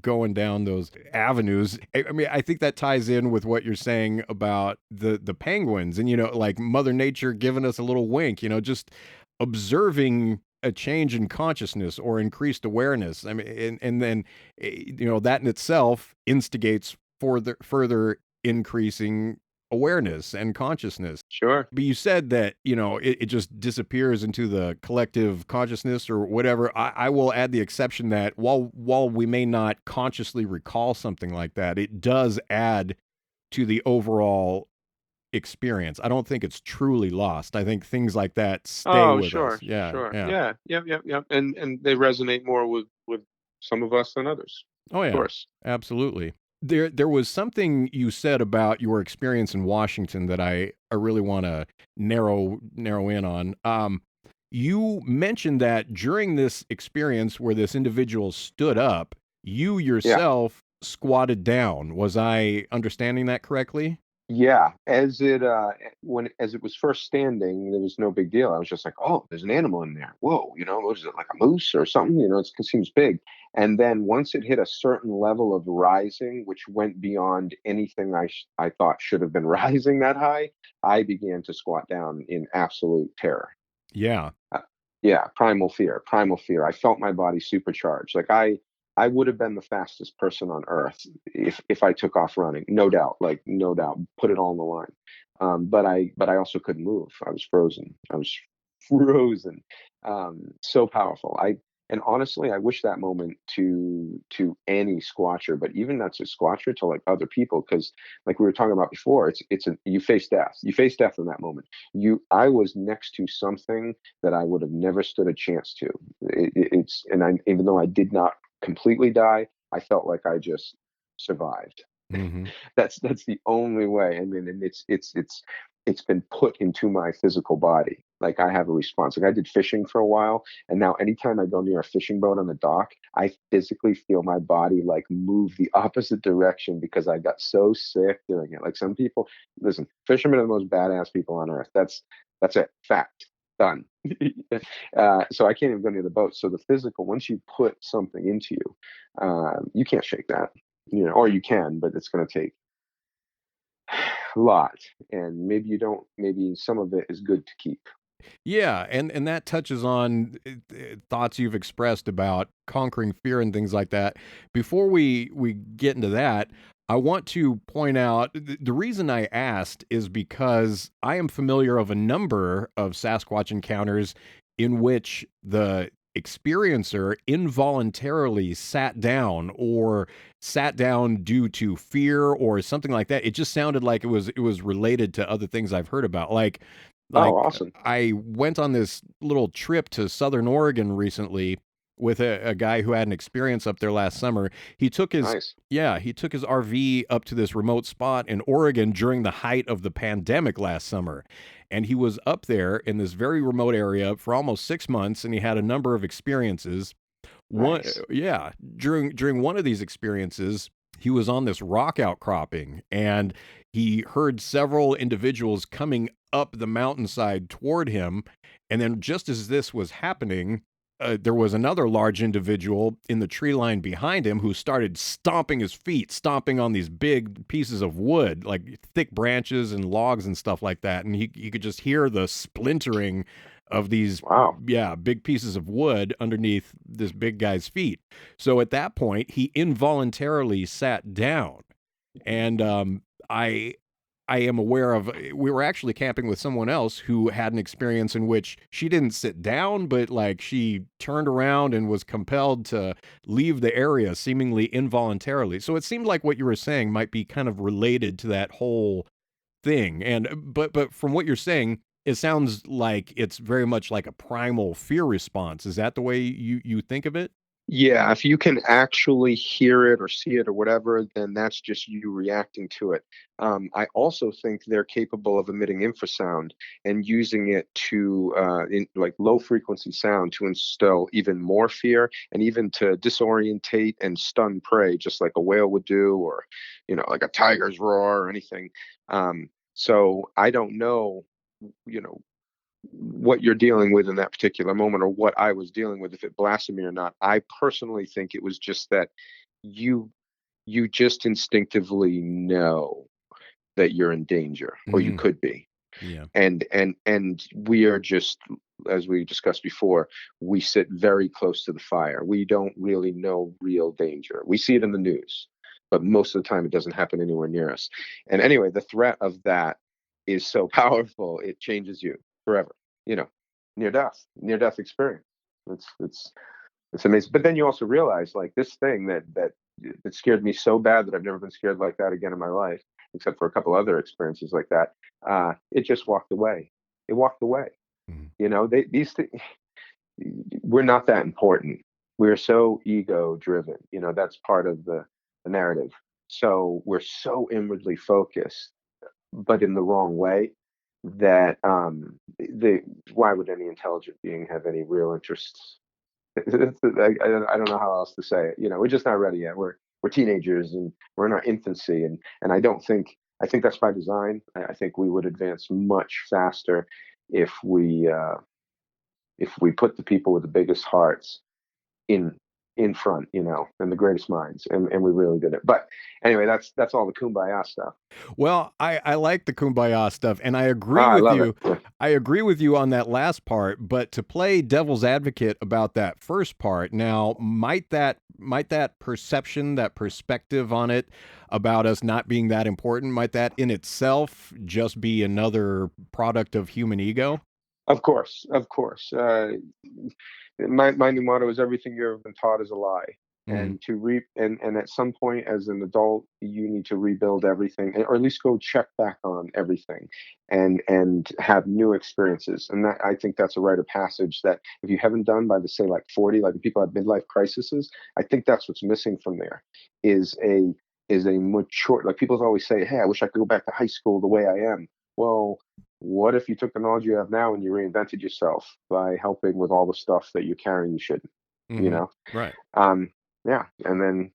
going down those avenues. I mean, I think that ties in with what you're saying about the penguins and, like Mother Nature giving us a little wink, just observing a change in consciousness or increased awareness. I mean, and then, that in itself instigates further increasing awareness and consciousness. Sure. But you said that, it just disappears into the collective consciousness or whatever. I will add the exception that while we may not consciously recall something like that, it does add to the overall experience. I don't think it's truly lost. I think things like that stay with us. Yeah. Sure. Yeah. Yeah. And they resonate more with some of us than others. Oh yeah. Of course. Absolutely. There was something you said about your experience in Washington that I really want to narrow in on. You mentioned that during this experience where this individual stood up, you yourself squatted down. Was I understanding that correctly? Yeah, as it was first standing, there was no big deal. I was just like, "Oh, there's an animal in there. Whoa, what is it, like a moose or something? It seems big." And then once it hit a certain level of rising, which went beyond anything I thought should have been rising that high, I began to squat down in absolute terror. Yeah. Yeah, primal fear. I felt my body supercharged. Like I would have been the fastest person on earth if I took off running, no doubt, put it all on the line. But I also couldn't move. I was frozen. So powerful. And honestly, I wish that moment to any squatcher, but even not just squatcher, to like other people, because like we were talking about before, you face death. You face death in that moment. I was next to something that I would have never stood a chance to. Even though I did not completely die, I felt like I just survived. Mm-hmm. That's the only way. I mean, and it's been put into my physical body. Like I have a response. Like I did fishing for a while, and now anytime I go near a fishing boat on the dock, I physically feel my body like move the opposite direction because I got so sick doing it. Like some people, listen, fishermen are the most badass people on earth. That's it. Fact. Done. So I can't even go near the boat. So the physical, once you put something into you, you can't shake that, or you can, but it's going to take a lot. And maybe some of it is good to keep. Yeah, and that touches on thoughts you've expressed about conquering fear and things like that. Before we get into that, I want to point out the reason I asked is because I am familiar of a number of Sasquatch encounters in which the experiencer involuntarily sat down due to fear or something like that. It just sounded like it was related to other things I've heard about. Like, awesome. I went on this little trip to Southern Oregon recently with a guy who had an experience up there last summer. He took his RV up to this remote spot in Oregon during the height of the pandemic last summer. And he was up there in this very remote area for almost 6 months, and he had a number of experiences. Nice. During one of these experiences, he was on this rock outcropping, and he heard several individuals coming up the mountainside toward him. And then just as this was happening, there was another large individual in the tree line behind him who started stomping his feet, stomping on these big pieces of wood, like thick branches and logs and stuff like that. And he could just hear the splintering of these, Wow. big pieces of wood underneath this big guy's feet. So at that point, he involuntarily sat down, and I am aware of, we were actually camping with someone else who had an experience in which she didn't sit down, but like she turned around and was compelled to leave the area seemingly involuntarily. So it seemed like what you were saying might be kind of related to that whole thing. And but from what you're saying, it sounds like it's very much like a primal fear response. Is that the way you think of it? Yeah, if you can actually hear it or see it or whatever, then that's just you reacting to it. I also think they're capable of emitting infrasound and using it to, in like low frequency sound, to instill even more fear and even to disorientate and stun prey, just like a whale would do, or like a tiger's roar or anything. So I don't know, you know, what you're dealing with in that particular moment, or what I was dealing with, if it blasted me or not. I personally think it was just that you you just instinctively know that you're in danger, or you Mm, could be. yeah. And we are just, as we discussed before, we sit very close to the fire. We don't really know real danger. We see it in the news, but most of the time it doesn't happen anywhere near us. And anyway, the threat of that is so powerful, it changes you forever. You know, near death experience. It's amazing. But then you also realize, like, this thing that scared me so bad that I've never been scared like that again in my life, except for a couple other experiences like that. It just walked away. It walked away. Mhm. These things, we're not that important. We're so ego driven. That's part of the narrative. So we're so inwardly focused, but in the wrong way, that why would any intelligent being have any real interests? I don't know how else to say it. We're just not ready yet. We're teenagers, and we're in our infancy, and I think that's by design. I think we would advance much faster if we put the people with the biggest hearts in in front, and the greatest minds, and we really did it. But anyway, that's all the kumbaya stuff. Well, I like the kumbaya stuff, and I agree I with love it. you. I agree with you on that last part, but to play devil's advocate about that first part, now might that perception, that perspective on it about us not being that important, might that in itself just be another product of human ego? Of course, of course. My new motto is, everything you've ever been taught is a lie. Mm-hmm. And and at some point as an adult, you need to rebuild everything, or at least go check back on everything, and have new experiences. And I think that's a rite of passage that if you haven't done by, the say, like 40, like people have midlife crises, I think that's what's missing from there, is a mature, like people always say, hey, I wish I could go back to high school the way I am. Well, what if you took the knowledge you have now and you reinvented yourself by helping with all the stuff that you're carrying you shouldn't, you Mm-hmm. know? Right. Yeah. And then,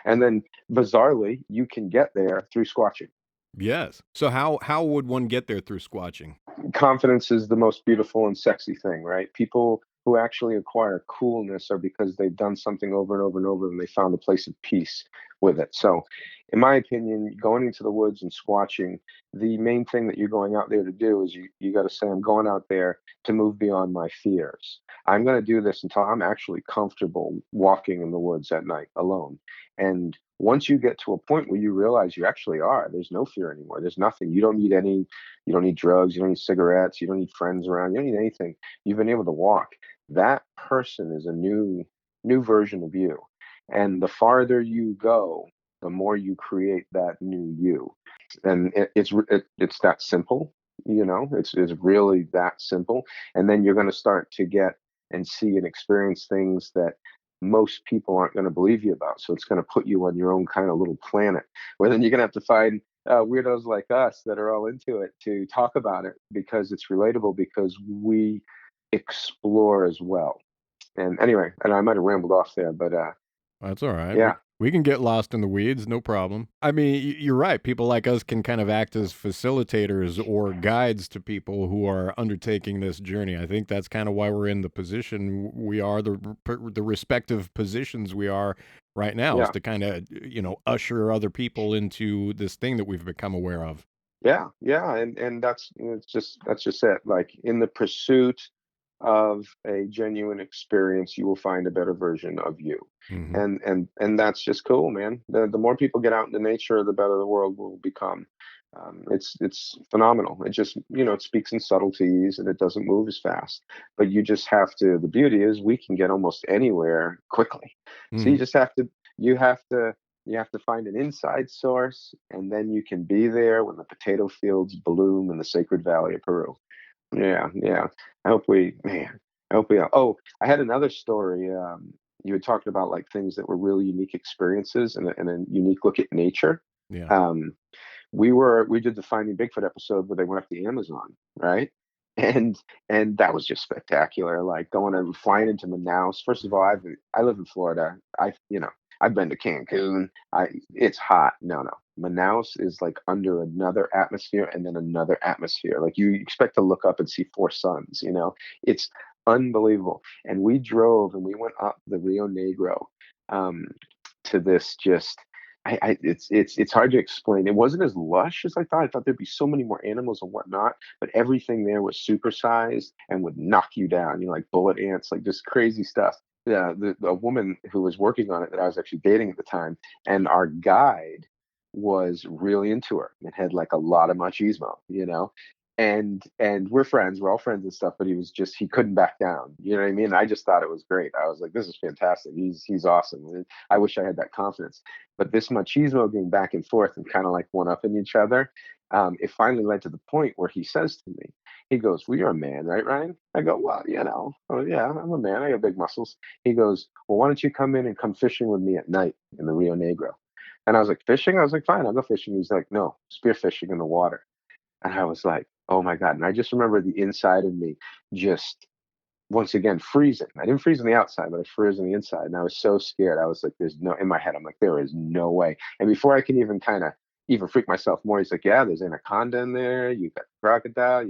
and then bizarrely, you can get there through squatching. Yes. So how would one get there through squatching? Confidence is the most beautiful and sexy thing, right? People who actually acquire coolness are because they've done something over and over and over, and they found a place of peace with it. So, in my opinion, going into the woods and squatching, the main thing that you're going out there to do is you got to say, I'm going out there to move beyond my fears. I'm going to do this until I'm actually comfortable walking in the woods at night alone. And once you get to a point where you realize you actually are, there's no fear anymore. There's nothing. You don't need drugs. You don't need cigarettes. You don't need friends around. You don't need anything. You've been able to walk. That person is a new version of you. And the farther you go, the more you create that new you. And it's that simple. It's really that simple. And then you're going to start to get and see and experience things that most people aren't going to believe you about. So it's going to put you on your own kind of little planet, where then you're going to have to find weirdos like us that are all into it to talk about it, because it's relatable, because we explore as well. And anyway, and I might have rambled off there, but That's all right. yeah, We can get lost in the weeds, no problem. I mean, you're right. People like us can kind of act as facilitators or guides to people who are undertaking this journey. I think that's kind of why we're in the position we are, the respective positions we are right now, is yeah, to kind of, usher other people into this thing that we've become aware of. yeah, yeah, and that's just it. Like, in the pursuit of a genuine experience, you will find a better version of you. Mhm. And that's just cool, man. The more people get out into nature, the better the world will become. It's phenomenal. It just, it speaks in subtleties and it doesn't move as fast. But you just have to. The beauty is we can get almost anywhere quickly. So Mhm. you have to you have to find an inside source, and then you can be there when the potato fields bloom in the Sacred Valley of Peru. Yeah, yeah. Man, I hope we. Oh, I had another story. You had talked about like things that were really unique experiences and a unique look at nature. Yeah. Um, we did the Finding Bigfoot episode where they went up the Amazon, right? And and that was just spectacular. Like going and flying into Manaus. First of all, I live in Florida. I've been to Cancun. It's hot. No. Manaus is like under another atmosphere and then another atmosphere. Like you expect to look up and see four suns, It's unbelievable. And we drove and we went up the Rio Negro um, to this just it's hard to explain. It wasn't as lush as I thought. I thought there'd be so many more animals and whatnot, but everything there was supersized and would knock you down. Like bullet ants, like just crazy stuff. The woman who was working on it that I was actually dating at the time, and our guide was really into her and had like a lot of machismo. And we're friends, we're all friends and stuff, but he couldn't back down. You know what I mean? I just thought it was great. I was like, this is fantastic. He's awesome. And I wish I had that confidence. But this machismo being back and forth and kind of like one upping each other, it finally led to the point where he says to me, he goes, well, you're a man, right, Ryan? I go, well, oh yeah, I'm a man. I got big muscles. He goes, well, why don't you come in and come fishing with me at night in the Rio Negro? And I was like, fishing? I was like, fine, I'll go fishing. He's like, no, spear fishing in the water. And I was like, oh my God. And I just remember the inside of me just once again freezing. I didn't freeze on the outside, but I froze on the inside. And I was so scared. I was like, in my head, I'm like, there is no way. And before I can even kind of even freak myself more, he's like, yeah, there's anaconda in there. You got crocodile.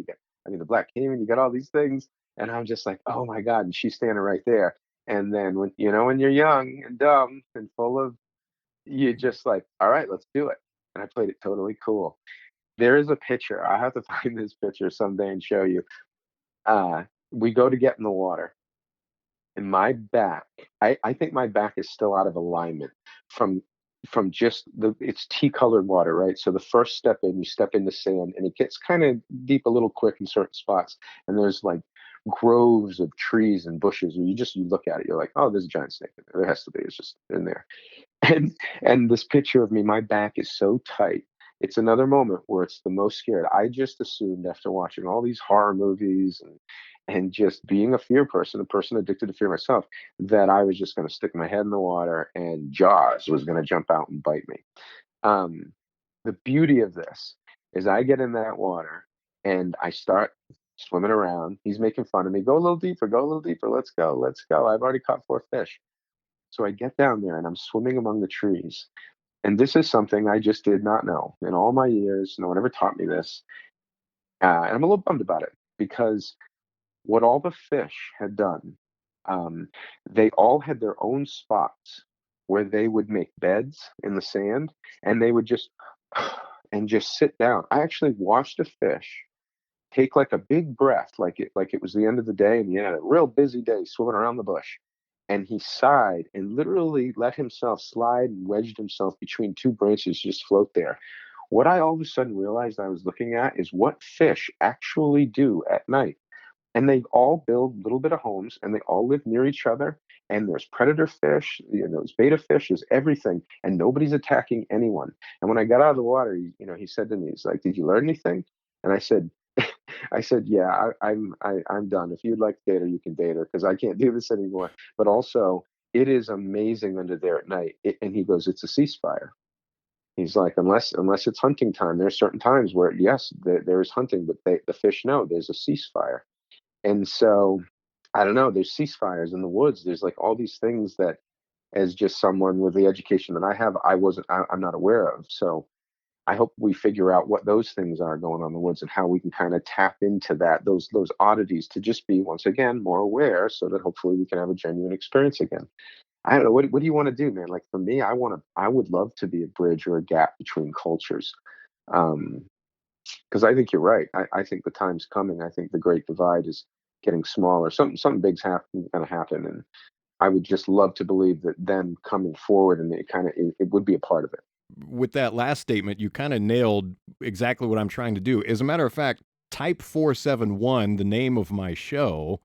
The black caiman. You got all these things. And I'm just like, oh my God. And she's standing right there. And then when you're young and dumb and full of, you just like, all right, let's do it. And I played it totally cool. There is a picture. I have to find this picture someday and show you. We go to get in the water, and my back, I think my back is still out of alignment from just it's tea colored water, right? So the first step in, you step in the sand, and it gets kind of deep a little quick in certain spots, and there's like groves of trees and bushes, and you look at it, you're like, oh, there's a giant snake in there. There has to be. It's just in there. and and this picture of me, my back is so tight. It's another moment where it's the most scared. I just assumed after watching all these horror movies and just being a fear person, a person addicted to fear myself, that I was just going to stick my head in the water and Jaws was going to jump out and bite me. Um, the beauty of this is I get in that water and I start swimming around. He's making fun of me. Go a little deeper. Go a little deeper. Let's go. Let's go. I've already caught four fish. So I get down there and I'm swimming among the trees. And this is something I just did not know. In all my years, no one ever taught me this. And I'm a little bummed about it because what all the fish had done, um, they all had their own spots where they would make beds in the sand and they would just and just sit down. I actually watched a fish take like a big breath, like it was the end of the day, and he had a real busy day swimming around the bush. And he sighed and literally let himself slide and wedged himself between two branches, just float there. What I all of a sudden realized I was looking at is what fish actually do at night. And they all build little bit of homes and they all live near each other. And there's predator fish, there's beta fish, there's everything, and nobody's attacking anyone. And when I got out of the water, he said to me, he's like, "Did you learn anything?" And I said, "Yeah, I'm done. If you'd like to date her, you can date her because I can't do this anymore." But also, it is amazing under there at night. And he goes, "It's a ceasefire." He's like, unless it's hunting time, there are certain times where yes, there is hunting, but the fish know there's a ceasefire. And so, I don't know. There's ceasefires in the woods. There's like all these things that, as just someone with the education that I have, I'm not aware of. So I hope we figure out what those things are going on in the woods and how we can kind of tap into those oddities to just be once again more aware, so that hopefully we can have a genuine experience again. I don't know. What do you want to do, man? Like for me, I would love to be a bridge or a gap between cultures. Um, because I think you're right. I think the time's coming. I think the great divide is getting smaller. Something big's gonna happen, and I would just love to believe that them coming forward and it would be a part of it. With that last statement, you kind of nailed exactly what I'm trying to do. As a matter of fact, Type 471, the name of my show,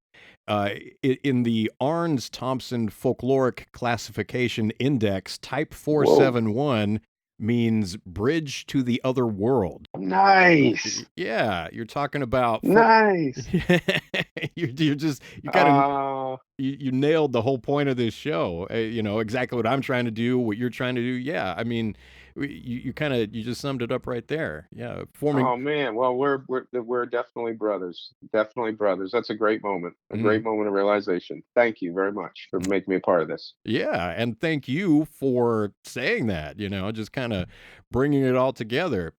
in the Arns-Thompson Folkloric Classification Index, Type 471 means bridge to the other world. Nice. Yeah, you're talking about nice. you kind of you nailed the whole point of this show. Exactly what I'm trying to do, what you're trying to do. Yeah, I mean, you just summed it up right there. Yeah, forming. Oh man, well we're definitely brothers. Definitely brothers. That's a great moment. A great moment of realization. Thank you very much for making me a part of this. Yeah, and thank you for saying that, just kind of bringing it all together.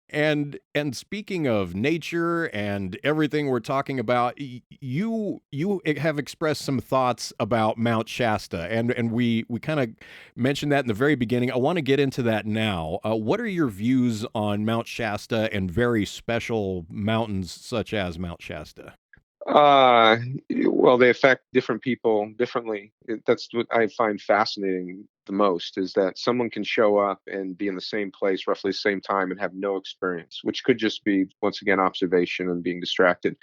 And speaking of nature and everything we're talking about, you have expressed some thoughts about Mount Shasta, and we kind of mentioned that in the very beginning. I want to get into that now. What are your views on Mount Shasta and very special mountains such as Mount Shasta? Well, they affect different people differently. That's what I find fascinating the most, is that someone can show up and be in the same place roughly the same time and have no experience, which could just be, once again, observation and being distracted.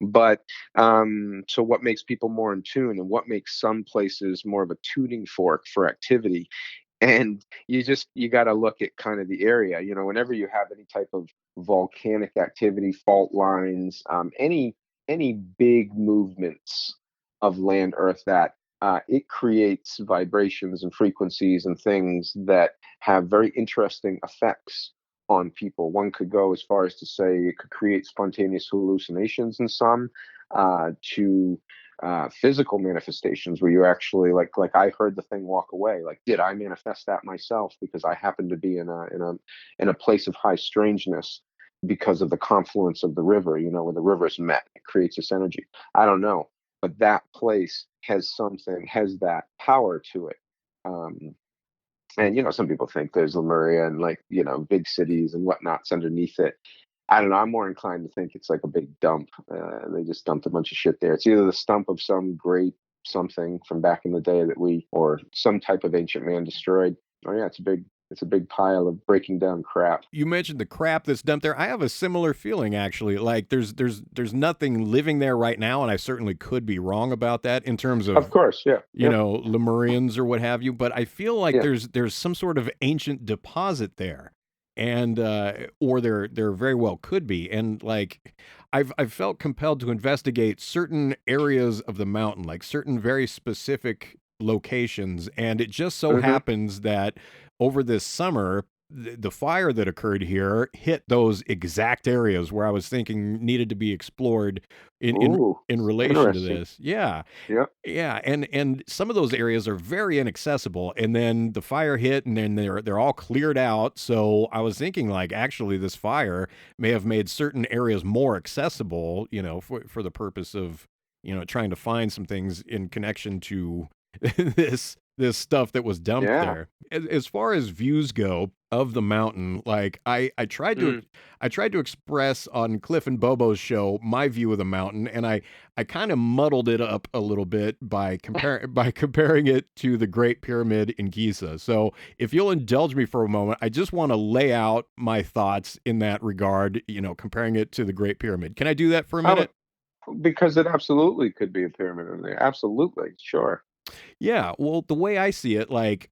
But so what makes people more in tune, and what makes some places more of a tuning fork for activity? And you got to look at kind of the area. Whenever you have any type of volcanic activity, fault lines, any big movements of land earth, that it creates vibrations and frequencies and things that have very interesting effects on people. One could go as far as to say it could create spontaneous hallucinations in some, to physical manifestations where you actually like I heard the thing walk away. Like, did I manifest that myself because I happened to be in a place of high strangeness because of the confluence of the river, where the rivers met, it creates this energy. I don't know, but that place has that power to it. And some people think there's Lemuria and big cities and whatnots underneath it. I don't know. I'm more inclined to think it's like a big dump. They just dumped a bunch of shit there. It's either the stump of some great something from back in the day or some type of ancient man destroyed. Oh yeah, it's a big pile of breaking down crap. You mentioned the crap that's dumped there. I have a similar feeling, actually. Like there's nothing living there right now, and I certainly could be wrong about that in terms of course, yeah, Lemurians or what have you. But I feel like there's some sort of ancient deposit there, and or there very well could be. And like I've felt compelled to investigate certain areas of the mountain, like certain very specific locations, and it just so happens that over this summer, the fire that occurred here hit those exact areas where I was thinking needed to be explored in relation to this. Yeah. And some of those areas are very inaccessible. And then the fire hit, and then they're all cleared out. So I was thinking, like, actually, this fire may have made certain areas more accessible, for the purpose of, trying to find some things in connection to this stuff that was dumped there. As far as views go of the mountain, like I tried to express on Cliff and Bobo's show my view of the mountain, and I kind of muddled it up a little bit by comparing it to the Great Pyramid in Giza. So if you'll indulge me for a moment, I just want to lay out my thoughts in that regard, comparing it to the Great Pyramid. Can I do that for a minute? Because it absolutely could be a pyramid in there. Absolutely. Sure. Yeah, well, the way I see it, like,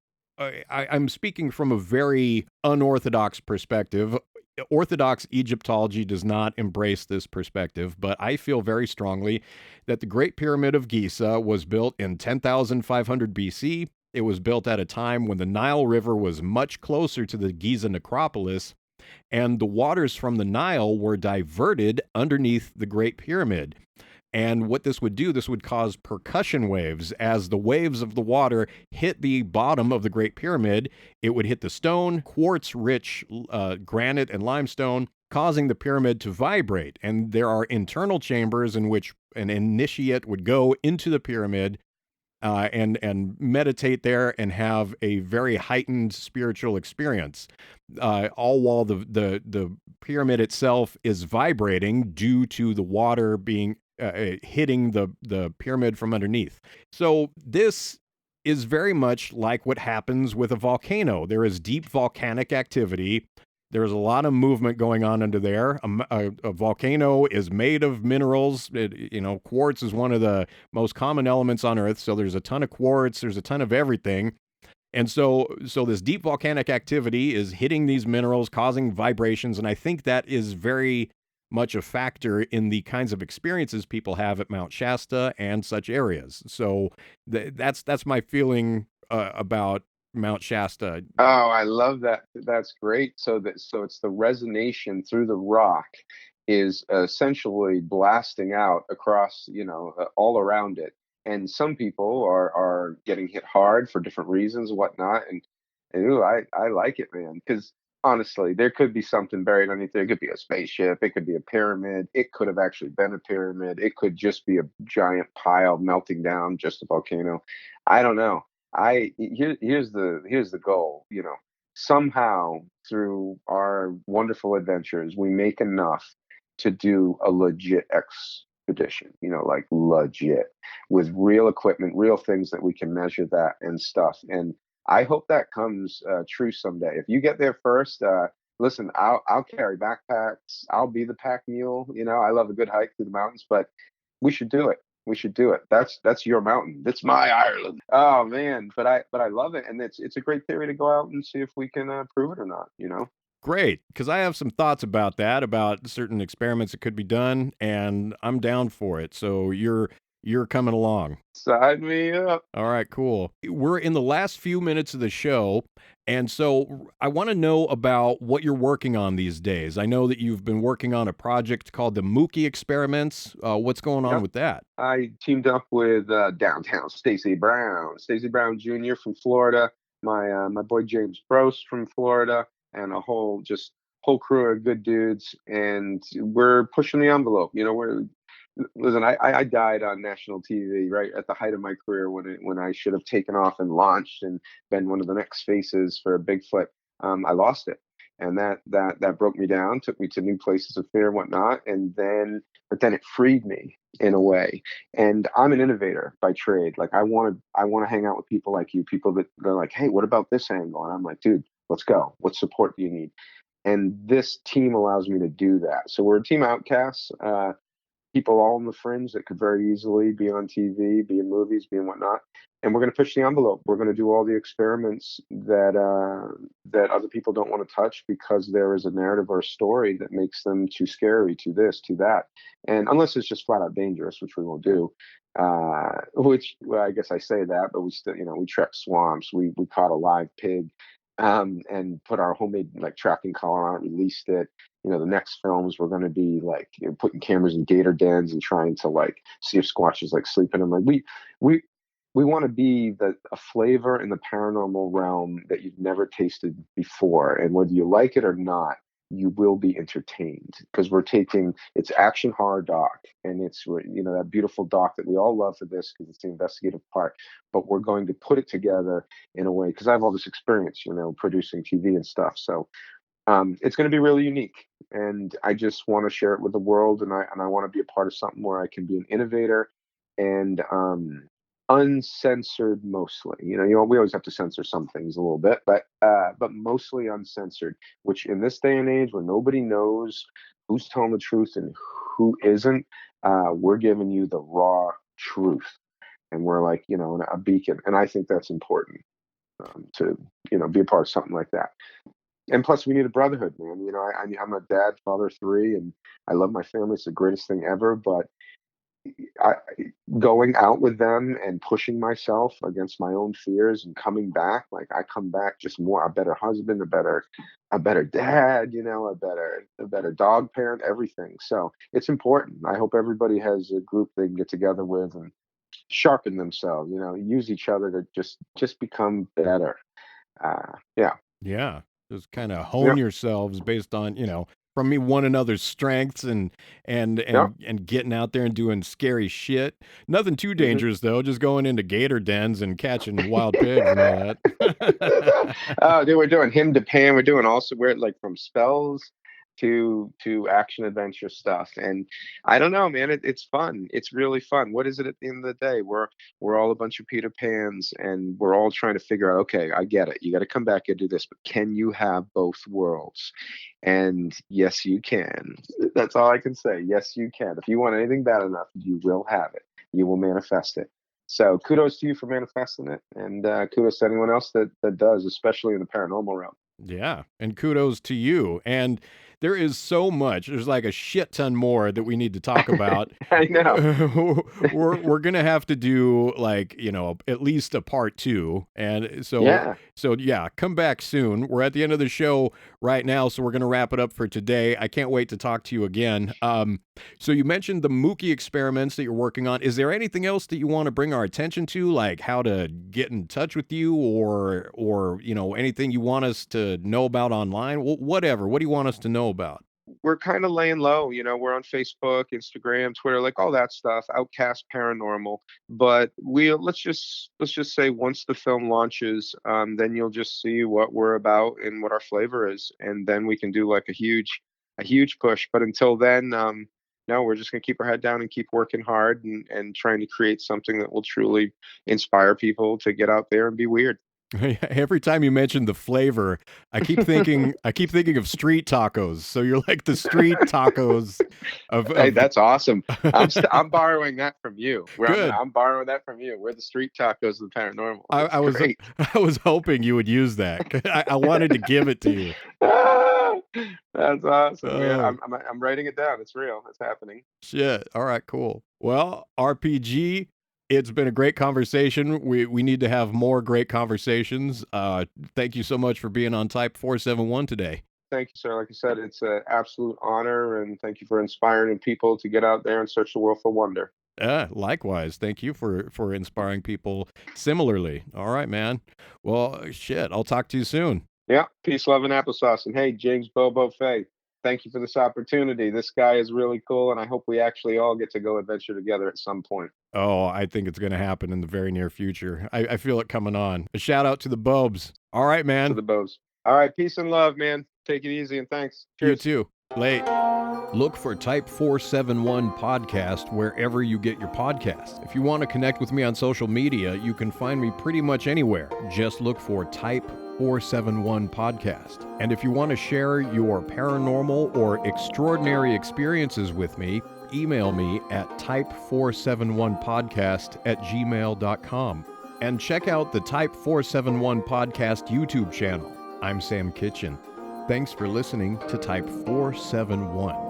I'm speaking from a very unorthodox perspective. Orthodox Egyptology does not embrace this perspective, but I feel very strongly that the Great Pyramid of Giza was built in 10,500 BC. It was built at a time when the Nile River was much closer to the Giza necropolis, and the waters from the Nile were diverted underneath the Great Pyramid. And what this would do, this would cause percussion waves. As the waves of the water hit the bottom of the Great Pyramid, it would hit the stone, quartz-rich granite and limestone, causing the pyramid to vibrate. And there are internal chambers in which an initiate would go into the pyramid and meditate there and have a very heightened spiritual experience, all while the pyramid itself is vibrating due to the water being hitting the pyramid from underneath. So this is very much like what happens with a volcano. There is deep volcanic activity. There's a lot of movement going on under there. A volcano is made of minerals. Quartz is one of the most common elements on Earth. So there's a ton of quartz. There's a ton of everything. And so this deep volcanic activity is hitting these minerals, causing vibrations. And I think that is very much a factor in the kinds of experiences people have at Mount Shasta and such areas. So that's my feeling about Mount Shasta. Oh, I love that. That's great. So it's the resonation through the rock is essentially blasting out across, all around it. And some people are getting hit hard for different reasons, whatnot. And ooh, I like it, man, because honestly, there could be something buried underneath there. It could be a spaceship. It could be a pyramid. It could have actually been a pyramid. It could just be a giant pile melting down, just a volcano. I don't know. Here's the goal. Somehow through our wonderful adventures, we make enough to do a legit expedition. Like legit, with real equipment, real things that we can measure that and stuff. And I hope that comes true someday. If you get there first, listen, I'll carry backpacks. I'll be the pack mule. I love a good hike through the mountains, but we should do it. We should do it. That's your mountain. It's my Ireland. Oh man, but I love it, and it's a great theory to go out and see if we can prove it or not. Great, because I have some thoughts about that, about certain experiments that could be done, and I'm down for it. So you're coming along. Sign me up. All right, cool. We're in the last few minutes of the show, and so I want to know about what you're working on these days. I know that you've been working on a project called the Mookie Experiments. What's going on with that? I teamed up with downtown Stacy Brown Jr. from Florida, my boy James Brose from Florida, and a whole crew of good dudes, and we're pushing the envelope. Listen, I died on national TV right at the height of my career when I should have taken off and launched and been one of the next faces for Bigfoot. I lost it, and that broke me down, took me to new places of fear and whatnot, but then it freed me in a way. And I'm an innovator by trade. Like I want to hang out with people like you, people that they're like, hey, what about this angle? And I'm like, dude, let's go. What support do you need? And this team allows me to do that. So we're a team outcasts. People all on the fringe that could very easily be on TV, be in movies, be in whatnot. And we're going to push the envelope. We're going to do all the experiments that other people don't want to touch because there is a narrative or a story that makes them too scary, to this, to that. And unless it's just flat out dangerous, which we won't do, I guess I say that, but we still, we trekked swamps. We caught a live pig. And put our homemade tracking collar on it, released it. The next films were going to be putting cameras in gator dens and trying to see if squatches sleep in them. We want to be a flavor in the paranormal realm that you've never tasted before, and whether you like it or not, you will be entertained, because it's action horror doc, and it's that beautiful doc that we all love for this because it's the investigative part, but we're going to put it together in a way, because I have all this experience producing TV and stuff, so it's going to be really unique, and I just want to share it with the world, and I want to be a part of something where I can be an innovator and uncensored mostly. We always have to censor some things a little bit, but mostly uncensored, which in this day and age when nobody knows who's telling the truth and who isn't, we're giving you the raw truth, and we're a beacon, and I think that's important to be a part of something like that. And plus we need a brotherhood, man. I'm a dad, father of 3, and I love my family. It's the greatest thing ever, but going out with them and pushing myself against my own fears and coming back, I come back just a better husband, a better dad, a better dog parent, everything. So it's important. I hope everybody has a group they can get together with and sharpen themselves, use each other to just become better. Yeah. Just kind of hone yourselves based on, from one another's strengths and getting out there and doing scary shit. Nothing too dangerous though, just going into gator dens and catching wild pigs and all that. Oh, dude, we're doing him to Pam. We're doing also from spells to action adventure stuff. And I don't know, man, it's fun. It's really fun. What is it at the end of the day? We're all a bunch of Peter Pans, and we're all trying to figure out, okay, I get it, you got to come back and do this, but can you have both worlds? And yes, you can. That's all I can say. Yes, you can. If you want anything bad enough, you will have it. You will manifest it. So kudos to you for manifesting it, and kudos to anyone else that does, especially in the paranormal realm. Yeah, and kudos to you. And there is so much. There's like a shit ton more that we need to talk about. I know. we're gonna have to do, like, you know, at least a part 2. And so yeah, come back soon. We're at the end of the show right now, so we're gonna wrap it up for today. I can't wait to talk to you again. So you mentioned the Mookie experiments that you're working on. Is there anything else that you want to bring our attention to, like how to get in touch with you, or you know, anything you want us to know about online? Whatever. What do you want us to know about? We're kind of laying low, you know. We're on Facebook, Instagram, Twitter, like all that stuff. Outcast Paranormal. But let's just say once the film launches, then you'll just see what we're about and what our flavor is, and then we can do like a huge push. But until then, no, we're just gonna keep our head down and keep working hard and trying to create something that will truly inspire people to get out there and be weird. Every time you mention the flavor, I keep thinking of street tacos. So you're like the street tacos of Hey, that's awesome. I'm borrowing that from you. Good. I'm borrowing that from you. We're the street tacos of the paranormal. I was hoping you would use that. I wanted to give it to you. That's awesome. Yeah, I'm writing it down. It's real. It's happening. Shit. All right, cool. Well, RPG, it's been a great conversation. We need to have more great conversations. Thank you so much for being on Type 471 today. Thank you, sir. Like I said, it's an absolute honor, and thank you for inspiring people to get out there and search the world for wonder. Likewise. Thank you for inspiring people similarly. All right, man. Well, shit. I'll talk to you soon. Yeah. Peace, love, and applesauce. And hey, James Bobo Faye, thank you for this opportunity. This guy is really cool, and I hope we actually all get to go adventure together at some point. Oh, I think it's going to happen in the very near future. I feel it coming on. A shout out to the Bobes. All right, man. To the Bobes. All right. Peace and love, man. Take it easy, and thanks. Cheers. You too. Late. Look for Type 471 Podcast wherever you get your podcasts. If you want to connect with me on social media, you can find me pretty much anywhere. Just look for Type 471 Podcast. And if you want to share your paranormal or extraordinary experiences with me, email me at type471podcast@gmail.com. And check out the Type 471 Podcast YouTube channel. I'm Sam Kitchen. Thanks for listening to Type 471.